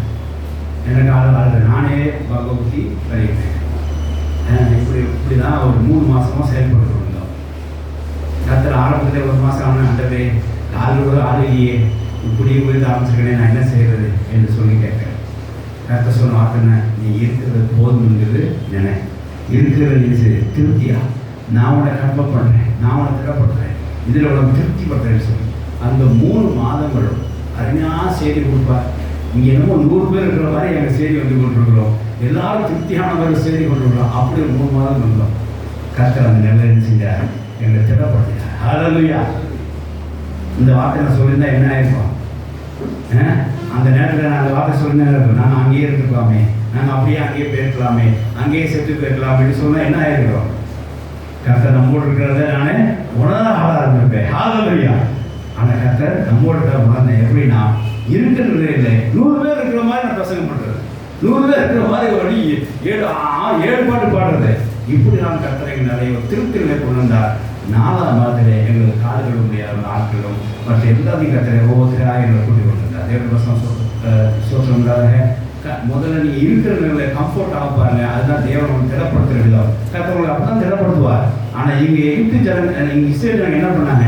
எனக்கு ஆள் நானே பகவதி கழுவிட்டேன். இப்படி தான் ஒரு 3 மாதமாக செயல்பட்டு இருந்தோம். கர்த்தர் ஆரம்பத்தில் 1 மாதம் ஆனால் அண்டவே காலோட ஆளுகையே இப்படி போய் ஆரம்பிச்சிருக்கேன், நான் என்ன செய்கிறது என்று சொல்லி கேட்குறேன். கர்த்தர் சொன்ன வார்த்தை, நீ இருக்கிறது போதுங்கிறது நினை. இருக்கிறது நீ திருப்தியா? நான் உன்னை கன்ஃபார்ம் பண்ணுறேன், நான் உன்னை திடப்படுத்துறேன், இதில் உனக்கு திருப்தி படுறேன்னு சொல்லி அந்த 3 மாதங்களும் அருமையாக செய்தி கொடுப்பார். இங்கே என்னமோ 100 பேர் இருக்கிற மாதிரி எங்கள் செய்தி வந்து கொண்டிருக்கிறோம். எல்லாரும் திருப்தியான மாதிரி செய்தி கொண்டிருக்கிறோம். அப்படி ஒரு 3 மாதம் இருந்தோம். கர்த்தர் அந்த நிலையை என்ன செஞ்சார்? எங்களை திடப்படுத்தினார். ஹல்லேலூயா. இந்த வார்த்தை நான் சொல்லியிருந்தா என்ன ஆயிருக்கும்? அந்த நேரத்தில் நான் அந்த வார்த்தை சொல்லியிருந்தேன், நாங்கள் அங்கேயே இருந்துக்கலாமே, நாங்கள் அப்படியே அங்கேயே போயிருக்கலாமே, அங்கேயே செத்து போயிருக்கலாம் அப்படின்னு சொன்னால் என்ன ஆயிருக்கிறோம்? கர்த்தர் நம்மோடு இருக்கிறத நான் உணர ஆளாக இருந்திருப்பேன். ஹல்லேலூயா. ஆனால் கர்த்தர் நம்மோடு இருக்கிற உணர்ந்தேன். எப்படின்னா இருக்கிற நிலையில் 100 பேர் இருக்கிற மாதிரி நான் பிரசங்கம் பண்ணுறது, 100 பேர் இருக்கிற மாதிரி ஒரு 7 பாட்டு பாடுறது. இப்படி நான் கர்த்தரை நிறைய திருப்தி நிலை கொண்டு வந்தார். 4ஆம் மாதத்திலே எங்களுக்கு காதுகள் முடியாத ஆட்களும் மற்ற எல்லாத்தையும் கர்த்தரை ஒவ்வொருத்தராக எங்களை கூட்டி கொண்டிருந்தார். தேவன் சொல்றாங்க, முதல்ல நீங்க இருக்கிற நிலையில கம்ஃபோர்ட் ஆக பாருங்க. அதுதான் தேவன் திடப்படுத்துற விதம். கர்த்தர் அப்பதான் திடப்படுத்துவார். ஆனா இங்க எகிப்து ஜனங்க, இங்க இஸ்ரேல் ஜனங்க என்ன பண்ணாங்க?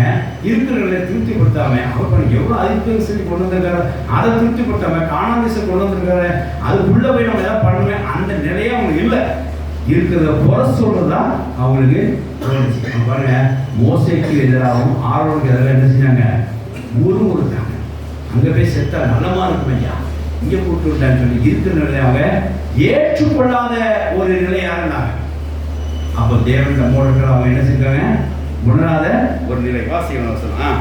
இருக்கிற நிலையை திருப்திப்படுத்தாம அவர் எவ்வளவு அதிகம் சொல்லி கொண்டு வந்திருக்காரு, அதை திருப்திப்படுத்தாம கானான் தேசம் கொண்டு வந்திருக்காரு, அதுக்குள்ள போய் நம்ம ஏதாவது பண்ணுவேன் அந்த நிலையே அவங்களுக்கு இல்லை. இருக்கிறத குறை சொல்றதுதான் அவங்களுக்கு தோணுச்சு. பாருங்க, மோசேக்கு எதிராகவும் ஆரோனுக்கு எதிராக என்ன செஞ்சாங்க? கொடுத்தாங்க. அங்க போய் செத்தா நல்லமா இருக்கும் ஐயா, இங்க கூட்டு விட்டான்னு சொல்லி இருக்கிற நிலையை அவங்க ஏற்றுக்கொள்ளாத ஒரு நிலையாக இருந்தாங்க. அப்போ தேவன் நம்மோடு இருக்கிற அவங்க என்ன செஞ்சாங்க? உணராத ஒரு நிலை. வாசிக்கணும்.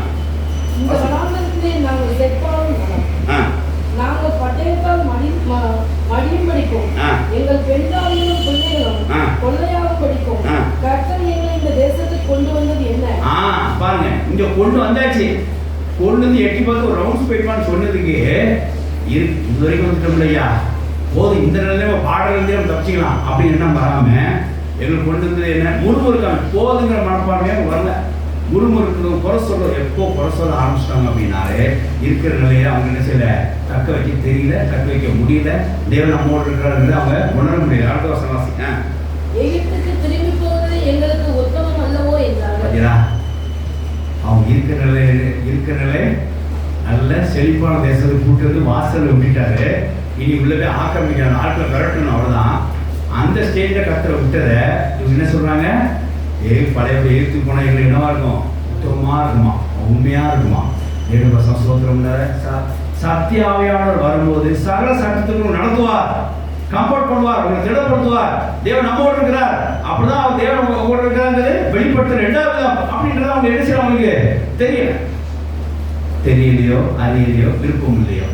நாங்கள் பட்டயத்தால் மடியும் படிக்கும், எங்கள் பெண்காலையும் பிள்ளைகளும் கொள்ளையாக படிக்கும். கர்த்தர் எங்களை இந்த தேசத்துக்கு கொண்டு வந்தது என்ன? பாருங்க, இங்க கொண்டு வந்தாச்சு. கொண்டு வந்து எட்டி பார்த்து ஒரு ரவுண்ட்ஸ் போயிடுவான்னு சொன்னதுக்கு இது வரைக்கும் வந்துட்டோம் இல்லையா, போதும் இந்த நிலையில பாடல்களே நம்ம தப்பிச்சிக்கலாம் அப்படின்னு என்ன வராம எங்களுக்கு கொண்டு வந்தது என்ன, முறுமுறுக்காம போதுங்கிற மனப்பான்மையாக வரல. முறுமுறுக்கு குறை சொல்ல எப்போ குறை சொல்ல ஆரம்பிச்சிட்டாங்க அப்படின்னாலே இருக்கிற நிலையை அவங்க என்ன செய்யல, தக்க வைக்க தெரியல, தக்க வைக்க முடியல. தேவன் நம்மோடு இருக்கிறார்கள் அவங்க உணர முடியல. அடுத்த வருஷம் வாசிங்க. எகிப்துக்கு திரும்பி போவது எங்களுக்கு உத்தமம் அல்லவோ என்றார். அவங்க இருக்கிற நிலை நல்ல செழிப்பான தேசத்தை கூட்டுறது வாசல் விட்டுட்டாரு. இனி உள்ள போய் ஆக்கிரமிக்கணும், ஆட்களை விரட்டணும், அவ்வளவுதான். அந்த ஸ்டேஜில் கத்தரை விட்டதை இவங்க என்ன சொல்றாங்க, பழைய எழுத்து போனால் எங்களுக்கு என்னவா இருக்கும், உத்தமமா இருக்குமா, உண்மையா இருக்குமா. 7 ஸ்தோத்திரம். சத்தியாவியானவர் வரும்போது சகல சட்டத்துக்கும் நடத்துவார், கம்ஃபர்ட் பண்ணுவார், உங்களை திடப்படுத்துவார். தேவன் நம்மோடு இருக்கிறார். அப்படிதான் அவர் தேவன் உங்களோட இருக்கிறாங்கிறது வெளிப்படுத்துற 2வது அப்படின்றத அவங்க என்ன செய்யணும், அவங்களுக்கு தெரியலையோ அறியலையோ விருப்பம் இல்லையோ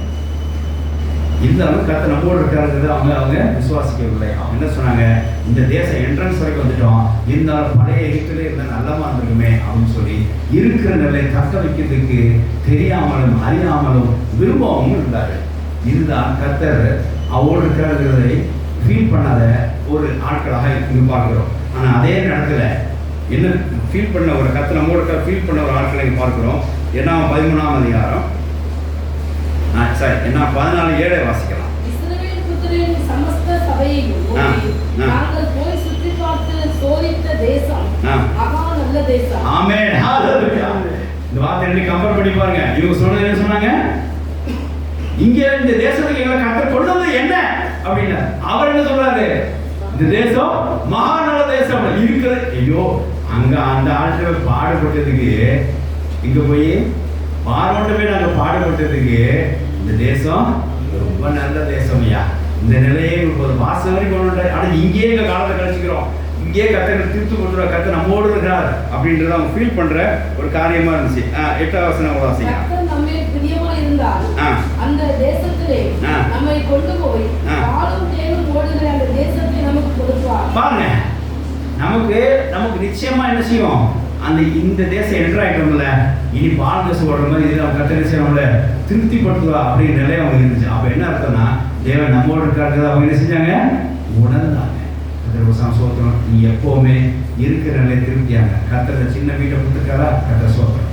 இருந்தாலும் கர்த்தர் நம்மோடு இருக்காருங்கிறது அவங்க விசுவாசிக்கவில்லை. அவங்க என்ன சொன்னாங்க, இந்த தேசம் என்ட்ரன்ஸ் வரைக்கும் வந்துட்டோம், இருந்தாலும் பழைய எகிப்திலே இருந்தால் நல்லமா இருந்திருக்குமே அப்படின்னு சொல்லி இருக்கிற நிலையை தக்க வைக்கிறதுக்கு தெரியாமலும் அறியாமலும் விரும்பவும் இருந்தார்கள். இதுதான் கர்த்தர் அவரோடு இருக்கிறதை ஃபீல் பண்ணாத ஒரு ஆட்களாக இங்கு பார்க்கிறோம். ஆனால் அதே நேரத்தில் என்ன ஃபீல் பண்ண ஒரு கர்த்தர் நம்மோடு ஃபீல் பண்ண ஒரு ஆட்களை இங்கே பார்க்கிறோம். ஏன்னா 13ஆம் அதிகாரம் என்ன 14:7 வாசிக்கலாம். இஸ்ரவேல் புத்திரரின் சமஸ்த சபையையும் நாங்கள் போய் சுற்றி பார்த்து சோதித்த தேசம் மகா நல்ல தேசம். ஆமென், ஹalleluya. இந்த வார்த்தையை கம்பேர் பண்ணி பாருங்க. இவங்க சொன்னது என்ன சொன்னாங்க, இங்க இந்த தேசத்துக்கு எங்களை கர்த்தர் கொண்டு வந்தது என்ன அப்படின்னா, அவர் என்ன சொல்றாரு, இந்த தேசம் மகா நல்ல தேசம் இருக்கிற. ஐயோ, அங்க அந்த ஆட்கள் பாடுபட்டதுக்கு இங்க போய் பாரோட்டமே நாங்கள் பாடுபட்டதுக்கு இந்த தேசம் ரொம்ப நல்ல தேசம் ஐயா. இந்த நிலையை ஒரு வாசம் வரைக்கும் கொண்டு, ஆனால் இங்கேயே எங்கள் காலத்தை கழிச்சுக்கிறோம், இங்கேயே கத்தனை திருத்து கொண்டு கத்த நம்மோடு இருக்கிறார் அப்படின்றத அவங்க ஃபீல் பண்ற ஒரு காரியமா இருந்துச்சு. 8வது வசனம் வாசிங்க. கர்த்தர் நம்மை பிரியமா இருந்தால் அந்த தேசத்திலே நம்மை கொண்டு போய் பாலும் தேனும் ஓடுகிற அந்த தேசத்தை நமக்கு கொடுப்பார். பாருங்க, நமக்கு நிச்சயமா என்ன செய்யும், அந்த இந்த தேசம் என்ட்ராயிட்டோம்ல, இனி பால் தேசம் ஓடுற மாதிரி இது அவங்க கத்தனை செய்யணும்ல, திருப்திப்படுத்துவா அப்படிங்கிற நிலையை அவங்க இருந்துச்சு. அப்போ என்ன அர்த்தம்னா, தேவன் நம்மோடு இருக்கிறது அவங்க என்ன செஞ்சாங்க, உணர்ந்தாங்க. சோத்திரம். நீ எப்பவுமே இருக்கிற நிலையை திருப்தியாங்க. கத்தரை சின்ன வீட்டை கொடுத்துருக்காரா, கத்தரை சோத்திரம்.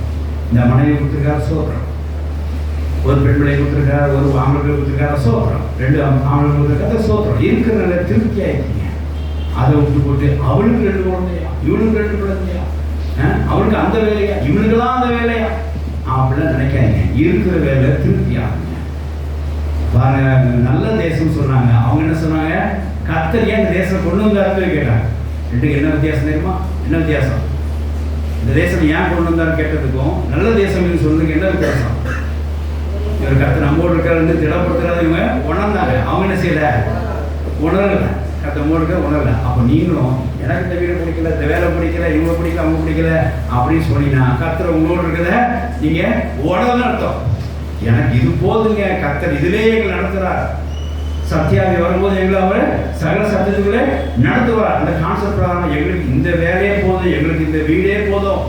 இந்த மனைவி கொடுத்துருக்காரா, சோத்திரம். ஒரு பெண் பிள்ளை கொடுத்துருக்காரு, ஒரு ஆம்பளை கொடுத்துருக்காரா, சோத்திரம். 2 ஆம்பளை கொடுத்துருக்காரு, சோத்திரம். இருக்கிற நிலை திருப்தி ஆயிட்டீங்க. அதை விட்டு போட்டு அவளுக்கு 2 குழந்தையா, இவனுக்கு 2 குழந்தையா, அவனுக்கு அந்த வேலையா, இவனுக்குதான் அந்த வேலையா அப்படிலாம் நினைக்காதீங்க. இருக்கிற வேலை திருப்தி ஆகுங்க. பாருங்க, நல்ல தேசம் சொன்னாங்க. அவங்க என்ன சொன்னாங்க, கர்த்தர் ஏன் இந்த தேசம் கொண்டு வந்தாருன்னு கேட்டாங்க. ரெண்டுக்கு என்ன வித்தியாசம் தெரியுமா, என்ன வித்தியாசம், இந்த தேசம் ஏன் கொண்டு வந்தாரு கேட்டதுக்கும் நல்ல தேசம் சொல்றதுக்கு என்ன வித்தியாசம். இவர் கர்த்தர் நம்மோடு இருக்கிறது திடப்படுத்துறது இவங்க உணர்ந்தாங்க. அவங்க என்ன செய்யல, உணரல. கர்த்தர் நம்மோடு இருக்க உணரல. அப்போ நீங்களும் எனக்கு இந்த வீடு பிடிக்கல, இந்த வேலை பிடிக்கல, இவங்க பிடிக்கல, அவங்க பிடிக்கல அப்படின்னு சொன்னீங்கன்னா கர்த்தர் உங்களோடு இருக்கிறத நீங்க உணர்ந்து அர்த்தம். எனக்கு இது போதுங்க, கர்த்தர் இதிலே எங்களை நடத்துறார். சத்தியாவி வரும்போது எங்களை அவர் சகல சத்தியத்துக்குள்ளே நடத்துவார். அந்த கான்செப்ட் பிரகாரம் எங்களுக்கு இந்த வேலையே போதும், எங்களுக்கு இந்த வீடே போதும்,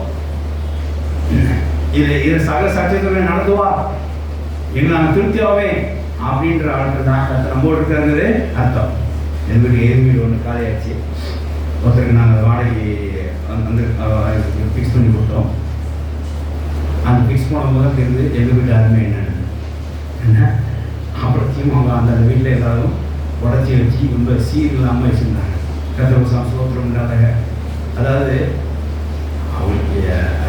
இது சகல சத்தியத்துக்குள்ளே நடத்துவார், எங்களை நாங்கள் திருப்தியாவே அப்படின்ற ஆட்கள் தான் கர்த்தர் நம்மோடு இருக்கிறது அர்த்தம். எங்களுக்கு ஏது வீடு ஒன்று காலியாச்சு. ஒருத்தருக்கு நாங்கள் வாடகை வந்து ஃபிக்ஸ் பண்ணி கொடுத்தோம். அந்த ஃபிக்ஸ் பண்ணும்போது தான் தெரிஞ்சு எங்கள் வீட்டு அருமை என்ன அப்புறத்தையும் அவங்க அந்த வீட்டில் எல்லாரும் உடச்சி வச்சு ரொம்ப சீர் இல்லாமல் வச்சுருந்தாங்க. கத்திரவசம் சோத்திரம்ன்றாங்க. அதாவது அவங்களுக்கு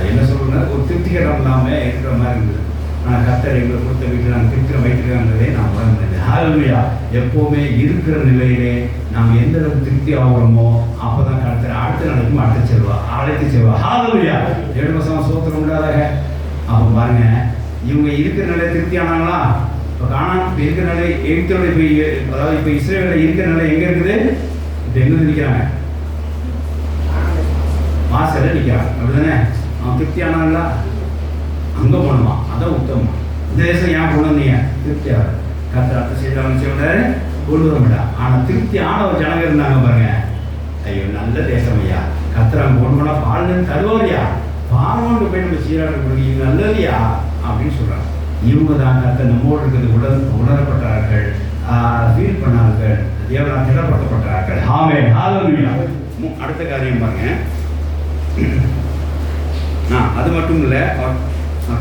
என்ன சொல்கிறேன்னா ஒரு திருப்திகரம் இல்லாமல் இருக்கிற மாதிரி இருந்தது. ஆனால் கர்த்தர் எங்களை கொடுத்த வீட்டில் நாங்கள் திருப்திரம் வைத்திருக்காங்கிறதே நான் உணர்ந்தேன். ஹல்லேலூயா. எப்போவுமே இருக்கிற நிலையிலே நாம் எந்த அளவுக்கு திருப்தி ஆகிறோமோ அப்போ தான் கர்த்தர் அடுத்த நடக்கும் அழைத்து செல்வா. ஹல்லேலூயா. 7 சோத்திரம் உண்டாதாக. அப்போ பாருங்க, இவங்க இருக்கிற நிலையை திருப்தி ஆனாங்களா? இப்போ காணாம இருக்கிற நிலை எகிப்தோட போய், அதாவது இப்போ இஸ்ரேலில் இருக்கிற நிலை எங்கே இருக்குது, இப்போ எங்கே நிற்கிறாங்க, வாசலில் நிற்கிறாங்க. அப்படிதானே? அவன் திருப்தி ஆனாங்களா? அங்கே போகணுமா? அதான் உத்தமமா. இந்த தேசம் ஏன் கொண்டு வந்தீங்க, திருப்தியாக கர்த்தர் அடுத்த செய்தி அவங்க செய்வாரு கொண்டு வர மாட்டார். ஆனால் திருப்தி ஆன ஒரு ஜனங்க இருந்தாங்க பாருங்க. ஐயோ நல்ல தேசம் ஐயா, கர்த்தர் அங்கே கொண்டு போனால் பால் தருவாரியா, பாலோண்டு போய் நம்ம சீராடு கொடுங்க நல்லதையா அப்படின்னு சொல்றாங்க. இவங்க தான் கர்த்தர் நம்மோடு இருக்கிறது உணரப்பட்டார்கள், ஃபீல் பண்ணார்கள், தேவனால் திடப்படுத்தப்பட்டார்கள். ஆமென் ஹல்லேலூயா. அடுத்த காரியம் பாருங்க. அது மட்டும் இல்லை,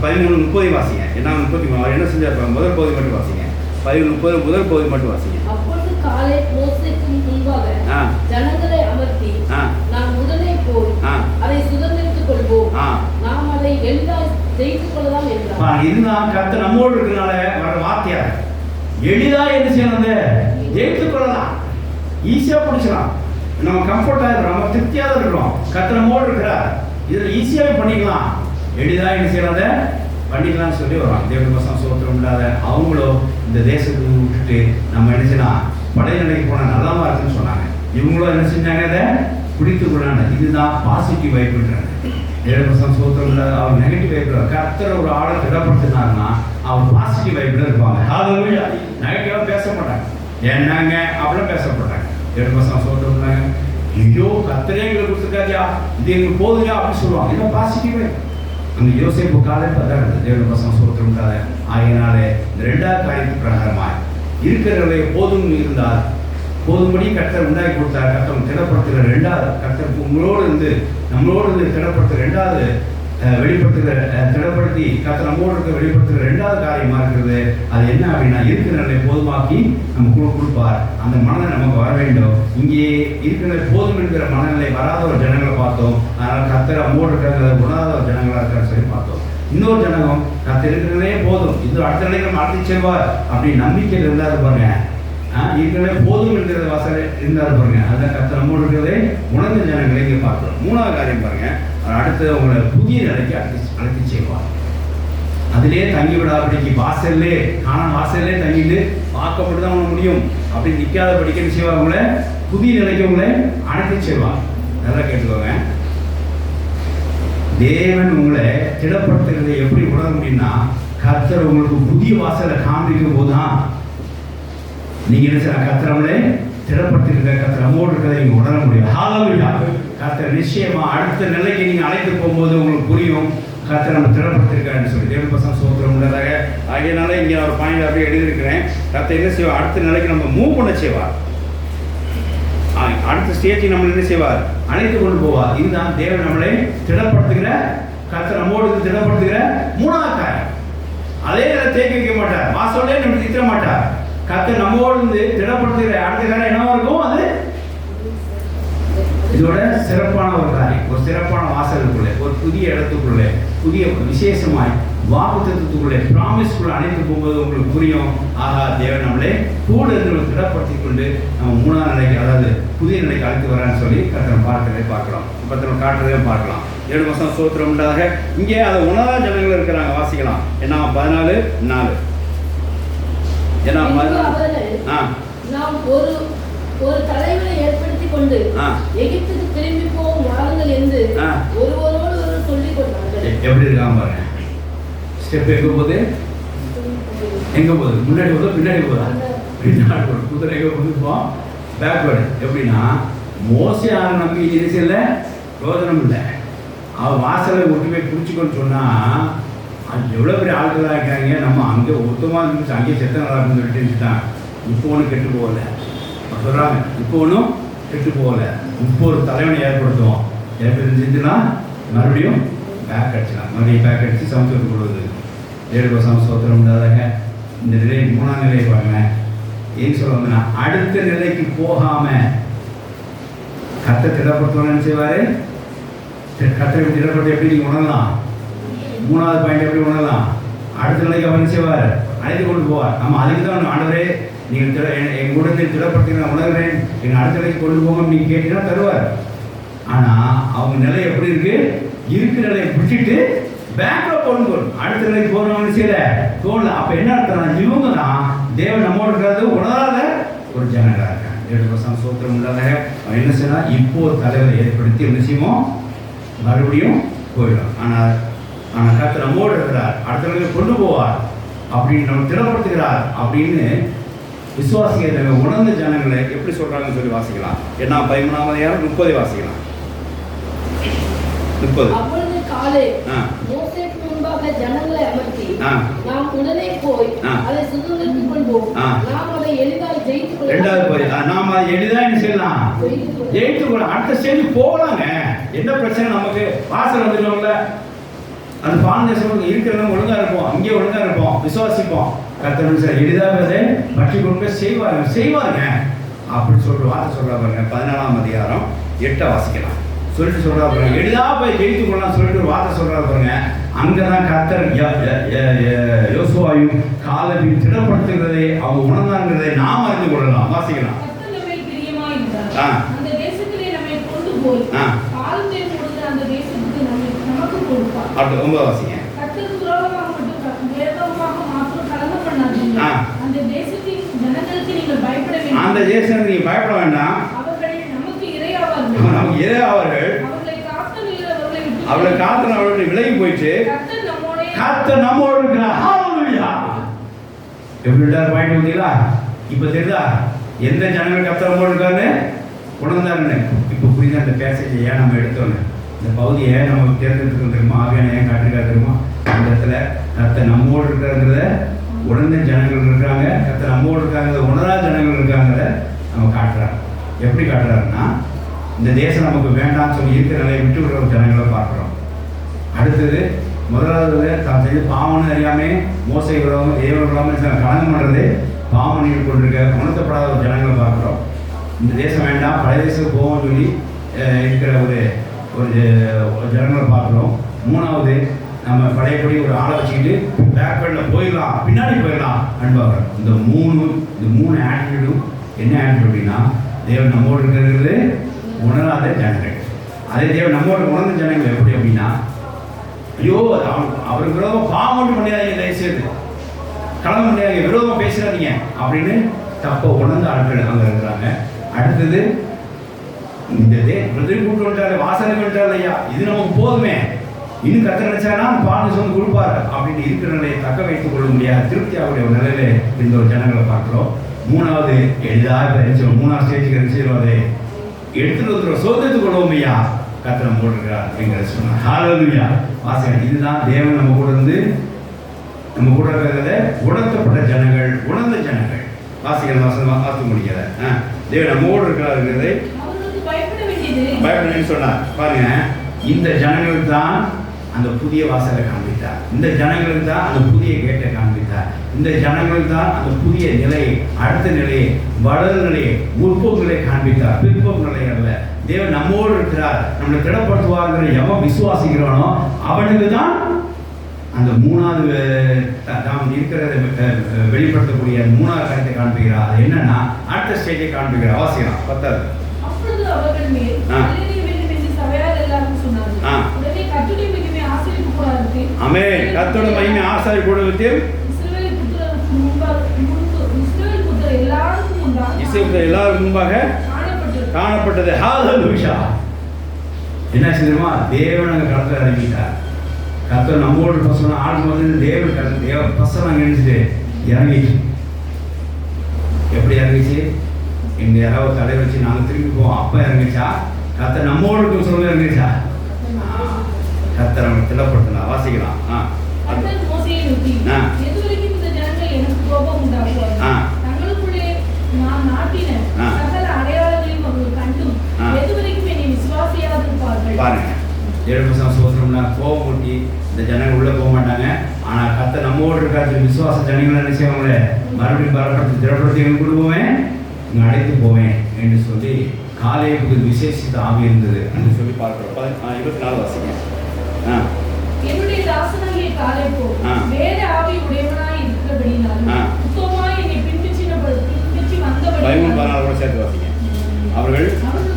13:30 வாசிங்க. என்ன 30 அவர் என்ன செஞ்சார்? முதல் பகுதி மட்டும் வாசிங்க. 13:30 முதல் பகுதி மட்டும் வாசிங்க. அப்பொழுது காலேப் மோசேக்கு முன்பாக ஜனங்களை அமர்த்தி, நாம் உடனே போய் அதை சுதந்திரித்துக் கொள்வோம், நாம் அதை எளிதாக ஜெயித்துக் கொள்ளலாம் என்றார். இதுதான் கர்த்தர் நம்மோடு இருக்கிறனால வர வார்த்தையா. எளிதா என்ன செய்யணும்? ஜெயித்துக் கொள்ளலாம், ஈஸியா பிடிச்சலாம், நம்ம கம்ஃபர்டா இருக்கிறோம், நம்ம திருப்தியாக இருக்கிறோம், கர்த்தர் நம்மோடு இருக்கிறார், இதில் ஈஸியாகவே பண்ணிக்கலாம், எளிதாக என்ன செய்யறத பண்ணிக்கலாம்னு சொல்லி வருவாங்க. தேவனுடைய வசனம் சோத்திரம் இல்லாத அவங்களும் இந்த தேசத்தை விட்டுட்டு நம்ம என்ன செய்யலாம், படைநிலைக்கு போனால் நல்லாமா இருக்குன்னு சொன்னாங்க. இவங்களும் என்ன செஞ்சாங்க? அதை பிடித்து கொள்ளாங்க. இதுதான் பாசிட்டிவ் வைப்புன்றாங்க. தேவனுடைய வசனம் சோத்திரம் இல்லாத அவர் நெகட்டிவ் வைப்பு. கர்த்தர் ஒரு ஆளை திடப்படுத்தினாருன்னா அவர் பாசிட்டிவ் வைப்புல இருப்பாங்க. ஹல்லேலூயா. நெகட்டிவா பேச மாட்டாங்க, என்னங்க அப்படிலாம் பேச மாட்டாங்க. தேவனுடைய வசனம் சோத்திரம் இல்லாங்க, ஐயோ கர்த்தரே எங்களுக்கு கொடுத்துருக்காதியா, இது எங்களுக்கு போதுயா அப்படின்னு சொல்லுவாங்க. இதான் பாசிட்டிவ் வைப்பு. அந்த யோசேப்பு காலத்தில் தான் இருந்தது. தேவனுடைய வசனம் சோத்திரம் இல்லாத ஆகியனாலே இந்த 2வது காரியத்துக்கு பிரகாரமாய் இருக்கிறவர்களை போதும் இருந்தால் போதும்படி கர்த்தர் உண்டாக்கி கொடுத்தார். கர்த்தர் திடப்படுத்துகிற 2வது, கர்த்தர் உங்களோடு இருந்து நம்மளோடு இருந்து திடப்படுத்துகிற 2வது வெளிப்படுத்துகிற திடப்படுத்தி கர்த்தர் நம்மோடு இருக்க வெளிப்படுத்துகிற 2வது காரியமாக இருக்கிறது. அது என்ன அப்படின்னா, இருக்கிற நிலை போதுமாக்கி நம்ம கொடுப்பார். அந்த மனநிலை நமக்கு வர வேண்டும். இங்கே இருக்கிற போதும் என்கிற மனநிலை வராத ஒரு ஜனங்களை பார்த்தோம். அதனால் கர்த்தர் நம்மோடு இருக்கிற உணராத ஒரு ஜனங்களாக இருக்கிற சொல்லி பார்த்தோம். இன்னொரு ஜனகம் கர்த்தர் இருக்கிறதே போதும், இது அடுத்த நிலை நம்ம அடுத்து செய்வார் அப்படி நம்பிக்கையில் இருந்தாரு பாருங்க. இருக்கிறதே போதும் என்கிற வாசல் இருந்தாரு பாருங்க. அதான் கர்த்தர் நம்மோடு இருக்கிறதே உணர்ந்த ஜனங்களை இங்கே பார்க்கிறோம். 3வது காரியம் பாருங்க, அடுத்து உங்களை புதிய நிலைக்கு அழைத்து செய்வார். அதிலே தங்கிவிடாதபடிக்கு வாசல்லே வாசல்லே தங்கிட்டு பார்க்கப்பட்டு தான் உங்களை முடியும் அப்படி நிற்காத படிக்க செய்வார். உங்களை புதிய நிலைக்கு உங்களை அழைத்து செய்வார். நல்லா கேட்டுக்கோங்க. தேவன் உங்களை திடப்படுத்துறதை எப்படி உணர முடியும்னா, கர்த்தர் உங்களுக்கு புதிய வாசலை காண்பிக்கும் போதுதான் நீங்க என்ன செய்ய, கர்த்தர் நம்மளே திடப்படுத்திருக்க, கர்த்தர் நம்மோடு இருக்கிறதை நீங்க உணர முடியும். ஹல்லேலூயா. கர்த்தர் நிச்சயமா அடுத்த நிலைக்கு நீங்க அழைத்து போகும்போது உங்களுக்கு புரியும், கர்த்தர் நம்ம திடப்படுத்திருக்காருன்னு சொல்லி. தேவனுடைய வசனம் சோத்திரம் உள்ளதாக ஆகியனால இங்கே ஒரு பாயிண்ட் அப்படியே எழுதியிருக்கிறேன். கர்த்தர் என்ன செய்வார்? அடுத்த நிலைக்கு நம்ம மூவ் பண்ண செய்வார். அடுத்த ஸ்டேஜுக்கு நம்ம என்ன செய்வார்? அழைத்து கொண்டு போவார். இதுதான் தேவன் நம்மளை திடப்படுத்துகிற, கர்த்தர் நம்மோடு திடப்படுத்துகிற 3வது காரியம். அதே நேரம் தேக்க வைக்க மாட்டார், வாசலே நம்ம திட்ட மாட்டார். கர்த்தர் நம்மோடு இருந்து திடப்படுத்துகிற அடுத்த காரியம் என்னவா இருக்கும்? அது இதோட சிறப்பான ஒரு காரியம். ஒரு சிறப்பான வாசலுக்குள்ளே, ஒரு புதிய இடத்துக்குள்ளே, புதிய விசேஷமாய் வாக்குத்தத்தத்துக்குள்ளே, ப்ராமிஸ்குள்ளே அழைத்து போகும்போது உங்களுக்கு புரியும், ஆகா தேவன் நம்மளே கூட இருந்து திடப்படுத்தி கொண்டு நம்ம 3வது நிலைக்கு, அதாவது புதிய நிலைக்கு அழைத்து வரான்னு சொல்லி கர்த்தர் பார்க்கிறதே பார்க்கலாம், கர்த்தர் காட்டுறதே பார்க்கலாம். 7 வருஷம் சோத்திரம் உண்டாக இங்கே அதை உணரா ஜனங்கள் இருக்கிறாங்க. வாசிக்கலாம். என்ன 14:4 ஏன்னா நாம் ஒரு தலைவரை ஏற்படுத்திக் கொண்டு எகிப்துக்கு திரும்பி போகும் வாருங்கள் என்று ஒருவரோடு ஒருவர் சொல்லிக் கொண்டார்கள். எப்படி இருக்காம பாருங்க. ஸ்டெப் எங்க போகுது? முன்னாடி போகுது, பின்னாடி போகுதா? பின்னாடி போகுது. குதிரை எங்க போகுது? பேக்வேர்டு. எப்படின்னா, மோசே ஆறு நம்பி இல்லை, ரோதனம் இல்லை. அவன் வாசலை ஒட்டு போய் பிடிச்சிக்கொண்டு சொன்னா அது எவ்வளோ பெரிய ஆட்களாக இருக்கிறாங்க. நம்ம அங்கே ஒருத்தமாக இருந்துச்சு, அங்கேயே செத்த நல்லா இருக்குன்னு சொல்லிட்டு தான். இப்போ ஒன்றும் கெட்டு போகலை சொல்கிறாங்க. இப்போ ஒன்றும் கெட்டு போகலை. இப்போ ஒரு தலைவனை ஏற்படுத்துவோம். ஏற்படுத்திச்சுன்னா மறுபடியும் பேக் அடிச்சிடலாம். மறுபடியும் பேக் அடித்து சமத்துவத்துக்கு கொடுக்குது. 7 வருஷம் சோத்திரம் உண்டாதாக இந்த நிலை 3ஆம் நிலையை பாருங்க. ஏன்னு சொல்லுவாங்கன்னா, அடுத்த நிலைக்கு போகாமல் கர்த்தர் திடப்படுத்துவான்னு செய்வார். கர்த்தரை திடப்படுத்த எப்படி நீங்கள் உணரலாம்? 3வது பாயிண்ட் எப்படி உணரலாம்? அடுத்த நிலைக்கு அவர் செய்வார், அழைத்து கொண்டு போவார். நம்ம அதுக்கு தான் ஆண்டவரே நீங்கள் என் கூட திடப்படுத்தி நான் உணர்கிறேன், எங்கள் அடுத்த நிலைக்கு கொண்டு போகணும்னு நீங்கள் கேட்டீங்கன்னா தருவார். ஆனால் அவங்க நிலை எப்படி இருக்கு? இருக்கிற நிலையை விட்டுட்டு பேக்கில் போகணும், அடுத்த நிலைக்கு போகணும்னு செய்யல தோணல. அப்போ என்ன அர்த்தம்? இவங்க தான் தேவன் நம்மோடு இருக்கிறது உணராத ஒரு ஜனங்களாக இருக்காங்க. 7 வருஷம் சோத்திரம் உள்ளதாக அவன் என்ன செய்யலாம்? இப்போ தலைவரை ஏற்படுத்தி என்ன செய்வோம்? மறுபடியும் போயிடும். ஆனால் கர்த்தர் நம்மோடு இருக்கிறார், அடுத்த நிலைக்கு கொண்டு போவார். அப்படின்னு நம்ம திடப்படுத்துகிறார் அப்படின்னு விசுவாசிகளை உணர்ந்த ஜனங்களை எப்படி சொல்றாங்கன்னு சொல்லி வாசிக்கலாம். ஏன்னா 13ஆம் அதிகாரம் 30 வாசிக்கலாம். 30. அப்பொழுது காலே மோசேக்கு முன்பாக ஜனங்களை அமர்த்தி நாம் உடனே போய் அதை சுதந்தரித்துக் கொள்வோம், நாம் அதை எளிதாக ஜெயித்துக் கொள்ளலாம். ரெண்டாவது போய் நாம் அதை எளிதாக என்ன செய்யலாம், ஜெயித்துக் கொள்ளலாம். அடுத்த ஸ்டேஜ் போகலாங்க. என்ன பிரச்சனை நமக்கு, வாசல் வந்துடுவோம்ல, அந்த பாண்டேசம் இருக்கிறவங்க ஒழுங்கா இருப்போம், அங்கே ஒழுங்கா இருப்போம், விசுவாசிப்போம், கர்த்தர் சார் எளிதாக அதை பற்றி கொண்டு செய்வாருங்க அப்படின்னு சொல்ற வார்த்தை சொல்றா பாருங்க. 14ஆம் அதிகாரம் 8 வாசிக்கலாம். சொல்லிட்டு சொல்றா பாருங்க, எளிதாக போய் ஜெயித்துக் கொள்ளலாம் சொல்லிட்டு ஒரு வார்த்தை சொல்றா பாருங்க. அங்கதான் கர்த்தர் யோசுவாயும் காலேபையும் திடப்படுத்துகிறதை அவங்க உணர்ந்தாங்கிறதை நாம் அறிந்து கொள்ளலாம். வாசிக்கலாம். அந்த தேசத்திலே நம்மை கொண்டு போய் காலத்தை கொடுத்து அந்த தேசத்துக்கு நமக்கு கொடுப்பார். அப்படி 9 வாசிங்க. கர்த்தருக்கு விரோதமாக மட்டும் வேதமாக மாத்திரம் கலந்து பண்ணாதீங்க. அந்த தேசத்தின் ஜனங்களுக்கு நீங்கள் பயப்பட வேண்டாம். அந்த தேசத்துக்கு நீங்க பயப்பட வேண்டாம். அவர்கள் நமக்கு இறையாவார்கள். நமக்கு இறையாவார்கள். அவர்களை காத்து அவர்களை விலகி போயிட்டு கர்த்தர் நம்மோடு இருக்கிறார். ஹalleluya. எப்படிடா பாயிண்ட் வந்தீங்களா? இப்போ தெரியுதா எந்த ஜனங்கள் கர்த்தர் நம்மோடு இருக்காருன்னு உணர்ந்தாருன்னு. இப்போ புரியுதா அந்த பேசேஜ் ஏன் நம்ம எடுத்தோன்னு, இந்த பகுதியை நம்ம தேர்ந்தெடுத்துக்கணும் தெரியுமா? ஆவியான ஏன் காட்டிருக்காரு தெரியுமா? அந்த இடத்துல கர்த்தர் நம்மோடு இருக்கிறாங்கிறத உணர்ந்த ஜனங்கள் இருக்காங்க, கர்த்தர் நம்மோடு இருக்காங்கிறத உணராத ஜனங்கள் இருக்காங்கிறத நம்ம காட்டுறாரு. எப்படி காட்டுறாருன்னா, இந்த தேசம் நமக்கு வேண்டாம்னு சொல்லி இருக்கிற நிலையை விட்டு விடுற ஒரு ஜனங்களை பார்க்குறோம். அடுத்தது முதலாவது தான் செய்து பாவம்னு அறியாமே மோசை விடாமல் தேவ விடாமல் கலங்கம் பண்ணுறது பாவம் கொண்டிருக்க உணர்த்தப்படாத ஒரு ஜனங்களை பார்க்குறோம். இந்த தேசம் வேண்டாம் பழைய தேசத்துக்கு போவோம்னு சொல்லி இருக்கிற ஒரு ஜனங்களை பார்க்குறோம். மூணாவது நம்ம பழையபடி ஒரு ஆளை வச்சுக்கிட்டு பேக்வேர்டில் போயிடலாம், பின்னாடி போயிடலாம் அன்பாக. இந்த மூணு ஆட்டிடியூடும் என்ன ஆட்டிடியூட் அப்படின்னா, தேவன் நம்மோடு இருக்கிறது உணராத ஜனங்கள். அதே தேவன் நம்மோடு உணர்ந்த ஜனங்கள் எப்படி அப்படின்னா, ஐயோ அவருக்கு விரோதமாக பாவம் பண்ணிடாதீங்க, தயவுசெய்து கலந்து பண்ணிடாதீங்க, விரோதமாக பேசுறாதீங்க அப்படின்னு தப்ப உணர்ந்த ஆட்கள் அங்கே இருக்கிறாங்க. அடுத்தது இந்த கூட்டு வந்துட்டாரு, வாசலுக்கு வந்துட்டாரு, ஐயா இது நமக்கு போதுமே, இன்னும் கத்த நினைச்சானா பாட்டு சொல்லி கொடுப்பாரு அப்படின்னு இருக்கிற நிலையை தக்க வைத்துக் கொள்ள முடியாது திருப்தியாவுடைய ஒரு நிலையில இந்த ஒரு ஜனங்களை பார்க்கிறோம். மூணாவது எளிதாக மூணாவது ஸ்டேஜுக்கு நினைச்சிருவாரு எடுத்துட்டு வந்துடும் சோதனைத்துக் கொள்வோம் ஐயா கத்திரம் போட்டிருக்கிறார் அப்படிங்கிறத சொன்னார். ஹalleluya. வாசகன் இதுதான் தேவன் நம்ம கூட இருந்து நம்ம கூட இருக்கிறத உணர்த்தப்பட்ட ஜனங்கள், உணர்ந்த ஜனங்கள். வாசிகள் வாசிக்க முடியாத தேவன் நம்மோடு இருக்கிறாருங்கிறதை பயப்பட சொன்னார். பாருங்க, இந்த ஜனங்களுக்கு தான் அந்த புதிய வாசலை காண்பித்தார், இந்த ஜனங்களுக்கு தான் அந்த புதிய கேட்டை காண்பித்தார், இந்த ஜனங்களுக்கு தான் அந்த புதிய நிலையை, அடுத்த நிலையை, வளர் நிலையை, முற்போக்கு நிலையை காண்பித்தார், பிற்போக்கு நிலை அல்ல. தேவன் நம்மோடு இருக்கிறார், நம்மளை திடப்படுத்துவார்கிற எவன் விசுவாசிக்கிறானோ அவனுக்கு தான் அந்த மூணாவது நாம் இருக்கிறத வெளிப்படுத்தக்கூடிய மூணாவது காரியத்தை காண்பிக்கிறார். அது என்னன்னா அடுத்த ஸ்டேஜை காண்பிக்கிறார். அவசியம் 10. ஆமென். கர்த்தருடைய மகிமை ஆசாரிய கூட்டத்தில் இஸ்ரவேல் எல்லாருக்கும் முன்பாக காணப்பட்டது. ஹalleluya. என்ன செய்யுமா, தேவன் அங்க கடந்து இறங்கிட்டார். கர்த்தர் நம்மோடு பசங்க ஆடும்போது தேவன் கடந்து தேவ பசங்க நினைச்சிட்டு இறங்கிச்சு. எப்படி இறங்கிச்சு? எங்க யாராவது தடை வச்சு நாங்க திரும்பி போவோம், அப்ப இறங்கிச்சா? கர்த்தர் நம்மோடு சொல்ல இறங்கிச்சா? கர்த்தர் அவங்க திடப்படுத்தினா. வாசிக்கலாம். பாருங்க, 7% சோதரம்னா கோபம் ஊட்டி இந்த ஜனங்கள் உள்ள போக மாட்டாங்க. ஆனா கர்த்தர் நம்மோடு இருக்காது விசுவாச ஜனங்களை என்ன செய்வாங்களே மறுபடியும் பலப்படுத்தி திடப்படுத்தி எங்க கொடுப்போவேன், இங்க அழைத்து போவேன் என்று சொல்லி காலேபுக்கு விசேஷித்த ஆவி இருந்தது என்று சொல்லி பார்க்கிறோம். 24 வாசிங்க. என்னுடைய தாசனாகிய காலேபு வேற ஆவி உடையவனாய் இருக்கிறபடியால் உத்தமமாய் என்னை பின்பற்றி வந்தபடி 14 சேர்த்து வாசிங்க. அவர்கள்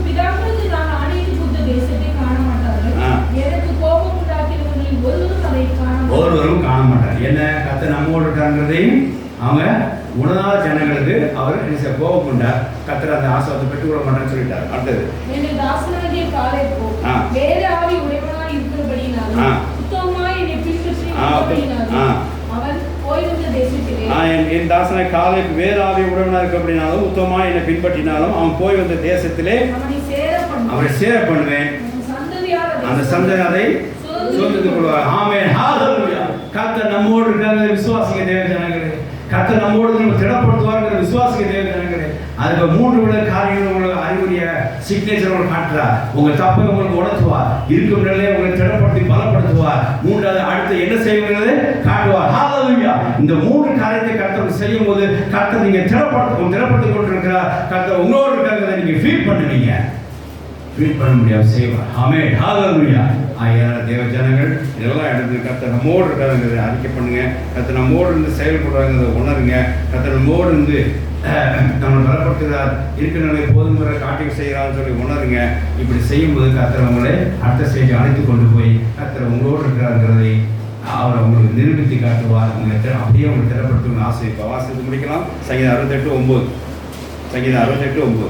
பிதாக்களுக்கு நான் ஆணையிட்டு கொடுத்த தேசத்தை காண மாட்டார்கள், எனக்கு கோபம் உண்டாக்கினவர்களில் ஒருவரும் காண மாட்டார். என்ன கர்த்தர் நம்மோடு இருக்காங்கிறதையும் அவங்க உணராத ஜனங்களுக்கு அவர் கோபம் கொண்டார். கர்த்தர் அந்த ஆசீர்வாதத்தை பெற்றுக் கொள்ள மாட்டான்னு சொல்லிட்டார். அடுத்தது என்னுடைய தாசனாகிய காலேபு வேற ஆவி உடையவனாய் இருக்கிறபடியால் உத்தமமாய் என்னை பின்பற்றி வந்தபடியால் அவன் போய் வந்த என் தாசனை காலைக்கு வேறு ஆவி உடனாக இருக்கு அப்படின்னாலும் உத்தமமாக என்னை பின்பற்றினாலும் அவன் போய் வந்த தேசத்திலே அவரை சேர பண்ணுவேன். அந்த சந்ததி அதை சொந்தத்துக் கொள்வார். ஆமென். ஹalleluya. கர்த்தர் நம்மோடு இருக்கிற விசுவாசிக்க தேவ ஜனங்களே, கர்த்தர் நம்மோடு நம்ம திடப்படுத்துவார்ங்கிற விசுவாசிக்க தேவ ஜனங்களே, அதுக்கு 3 விட காரியங்கள் உங்களுக்கு அறிகுறிய சிக்னேச்சர் உங்களுக்கு காட்டுறார். உங்க தப்பை உங்களுக்கு உணர்த்துவார், இருக்கும் நிலையை உங்களை திடப்படுத்தி பலப்படுத்துவார். 3வது அடுத்து என்ன செய்வீங்கிறதை காட்டுவார். ஹalleluya. இந்த 3 காரியத்தை கர்த்தர் செய்யும் போது கர்த்தர் நீங்க திடப்படுத்திக் கொண்டிருக்கிறார். கர்த்தர் உங்களோடு இருக்கிறத நீங்க ஃபீல் பண்ணுவீங்க, ஃபீல் பண்ண முடியாது செய்வார். ஆமென். ஹalleluya. ஆகையால் தேவ ஜனங்கள் எல்லா இடத்துலையும் கர்த்தர் நம்மோடு இருக்காருங்கிறத அறிக்கை பண்ணுங்க. கர்த்தர் நம்மோடு இருந்து செயல்படுறாங்கிறத உணருங்க. கர்த்தர் நம்மோடு இருந்து நம்ம பலப்படுத்துகிறார், இருக்கிற நிலை போதுங்கிற காட்டிக்கு செய்கிறான்னு சொல்லி உணருங்க. இப்படி செய்யும்போது கர்த்தர் உங்களை அடுத்த ஸ்டேஜ் அழைத்து கொண்டு போய் கர்த்தர் உங்களோடு இருக்கிறாருங்கிறதை அவர் உங்களுக்கு நிரூபித்து காட்டுவார். உங்களை அப்படியே உங்களை திடப்படுத்தணும்னு ஆசைப்பா. வாசித்து முடிக்கலாம். சங்கீதம் 68:9. சங்கீதம் 68:9.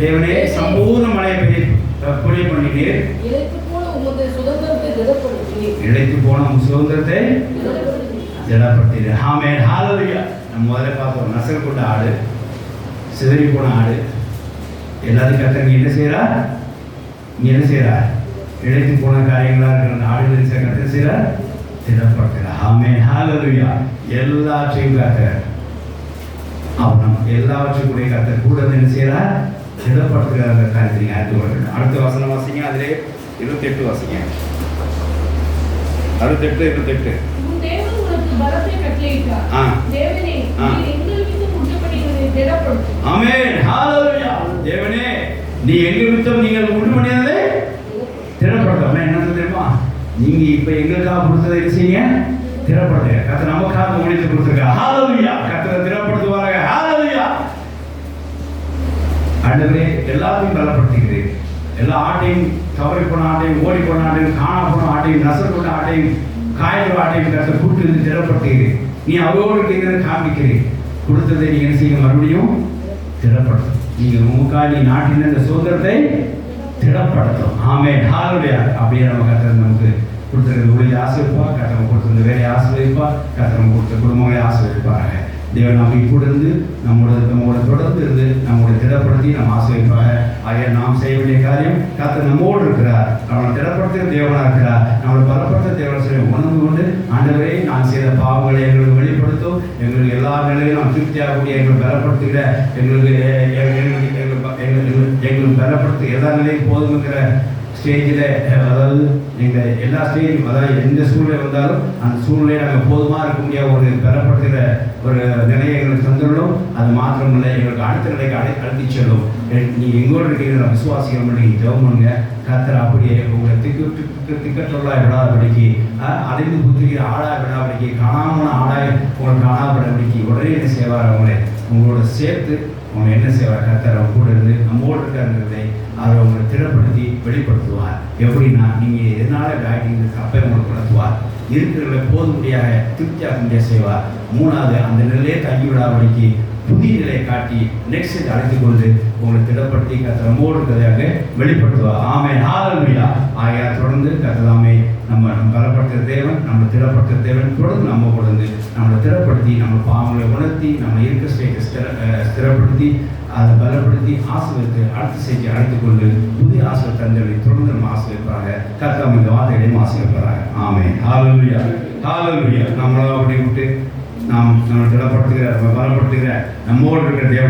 தேவனே சம்பூர்ண மழையை பெய்ய பண்ணினீர். இழைத்து போன உமது சுதந்திரத்தை திடப்படுத்தினீர். ஆமென். ஹalleluya. நம்ம முதல்ல பார்த்தோம், நசல் கொண்ட ஆடு, சிதறி போன ஆடு, எல்லாத்தையும் கர்த்தர் என்ன செய்யறார்? என்ன செய்யறார்? இழைத்து போன காரியங்களா இருக்கிற ஆடுகளை கர்த்தர் செய்யறார், திடப்படுத்துகிறார். ஆமென். ஹalleluya. எல்லாத்தையும் கர்த்தர் அவன் எல்லாவற்றுக்குரிய கர்த்தர் கூட என்ன செய்யறார்? திடப்படுத்துகிற காரியத்தை நீங்க அறிந்து கொள்ளணும். அடுத்த வசனம் வாசிங்க. அதிலே 28 வாசிங்க. 68. ஆமென். ஹalleluya. தேவனே நீ எங்க வித்தம் நீங்கள் உண்டு பண்ணியதை திடப்படுத்த. என்ன தெரியுமா? நீங்க இப்ப எங்களுக்காக கொடுத்ததை என்ன செய்யுங்க? திடப்படுத்துங்க. கர்த்தர் நமக்காக முடித்து கொடுத்திருக்கார். ஹalleluya. கர்த்தர் திடப்படுத்துவாராக. ஹalleluya. ஆண்டவரே எல்லாத்தையும் பலப்படுத்துகிறேன். எல்லா ஆட்டையும், தவறி போன ஆட்டையும், ஓடி போன ஆட்டையும், காணா போன ஆட்டையும், நசல் கொண்ட ஆட்டையும், காய்கிற ஆட்டையும் கர்த்தர் கூட்டு இருந்து திடப்படுத்துகிறேன். நீ அவரோடு இருக்கிறத காண்பிக்கிறேன். கொடுத்ததை நீங்க என்ன செய்ய மறுபடியும் திடப்படுத்தும். நீங்க உங்களுக்காக நீ நாட்டின் இந்த சுதந்திரத்தை திடப்படுத்தும். ஆமென். ஹalleluya. அப்படியே நம்ம கர்த்தர் நமக்கு கொடுத்துருக்க ஊழியை ஆசீர்வதிப்பார். கர்த்தர் கொடுத்திருந்த வேலையை ஆசீர்வதிப்பார். கர்த்தர் கொடுத்த குடும்பங்களை ஆசீர்வதிப்பாங்க. தேவன் நம்ம கூட இருந்து நம்மோட தொடர்ந்து இருந்து நம்மளை திடப்படுத்தி நம்ம ஆசீர்வதிப்பாங்க. ஆகிய நாம் செய்ய வேண்டிய காரியம், கர்த்தர் நம்மோடு இருக்கிறார், நம்மளை திடப்படுத்த தேவனாக இருக்கிறார், நம்மளை பலப்படுத்த தேவன் சொல்லி உணர்ந்து கொண்டு ஆண்டவரே நான் செய்த பாவங்களை எங்களுக்கு வெளிப்படுத்தும், எங்களுக்கு எல்லா நிலையிலும் நாம் திருப்தியாகக்கூடிய எங்களை பலப்படுத்துகிற எங்களுக்கு பலப்படுத்த எல்லா நிலையும் போதுங்கிற ஸ்டேஜில், அதாவது எங்கள் எல்லா ஸ்டேஜும், அதாவது எந்த சூழ்நிலை வந்தாலும் அந்த சூழ்நிலையை நாங்கள் போதுமாக இருக்க முடியாத ஒரு பெறப்படுத்துகிற ஒரு நிலையை எங்களுக்கு தந்துள்ளோம். அது மாத்திரமில்லை, எங்களுக்கு அடுத்த நிலைக்கு அழைத்து செல்லும். நீ எங்கோடு இருக்கிற விசுவாசிகள் மட்டும் நீங்கள் ஜெபம் பண்ணுங்க. கர்த்தர் அப்படியே உங்களை திக்கற்றொல்லாய் விடாதபடிக்கு, அழிந்து புத்திரிக்கிற ஆடாய் விடாதபடிக்கு, காணாமல் ஆடாய் உங்களை காணாதபடிக்கு உடனே என்ன செய்வார்? உங்களோட சேர்த்து அவங்க என்ன செய்வார்? கர்த்தர் கூட இருந்து நம்மோடு இருக்கிறதை அதை உங்களை திடப்படுத்தி வெளிப்படுத்துவார். எப்படின்னா, நீங்கள் எதனால காய்க்கு அப்போ உங்களுக்கு நடத்துவார், இருக்கிறவர்களை போதும்படியாக திருப்தியாக முடியாது செய்வார். 3வது அந்த நிலையை தங்கிவிடாதபடிக்கு புதிய நிலையை காட்டி நெக்ஸ்ட் அழைத்து கொண்டு உங்களை திடப்படுத்தி கர்த்தர் நம்மோடு இருக்கிறதாக வெளிப்படுத்துவார். ஆமென். ஹalleluya. ஆகையால் தொடர்ந்து கர்த்தராமே நம்ம பலப்படுத்துகிற தேவன், நம்ம திடப்படுத்துகிற தேவன் தொடர்ந்து நம்ம கொடுந்து நம்மளை திடப்படுத்தி நம்ம பாவங்களை உணர்த்தி நம்ம இருக்க ஸ்டேஜை ஸ்திரப்படுத்தி அதை பலப்படுத்தி ஆசீர்வதித்து அடுத்த ஸ்டேஜை அழைத்து கொண்டு புதிய ஆசீர்வாத தந்தனை தொடர்ந்து நம்ம ஆசீர்வதிப்பாங்க. கர்த்தர் இந்த வார்த்தைகளையும் ஆசீர்வதிப்பாங்க. ஆமென். ஹalleluya. ஹalleluya. நம்மளை அப்படி விட்டு நாம் நம்ம திடப்படுத்துகிற, நம்ம பலப்படுத்துகிற, நம்மோடு இருக்கிற தேவனை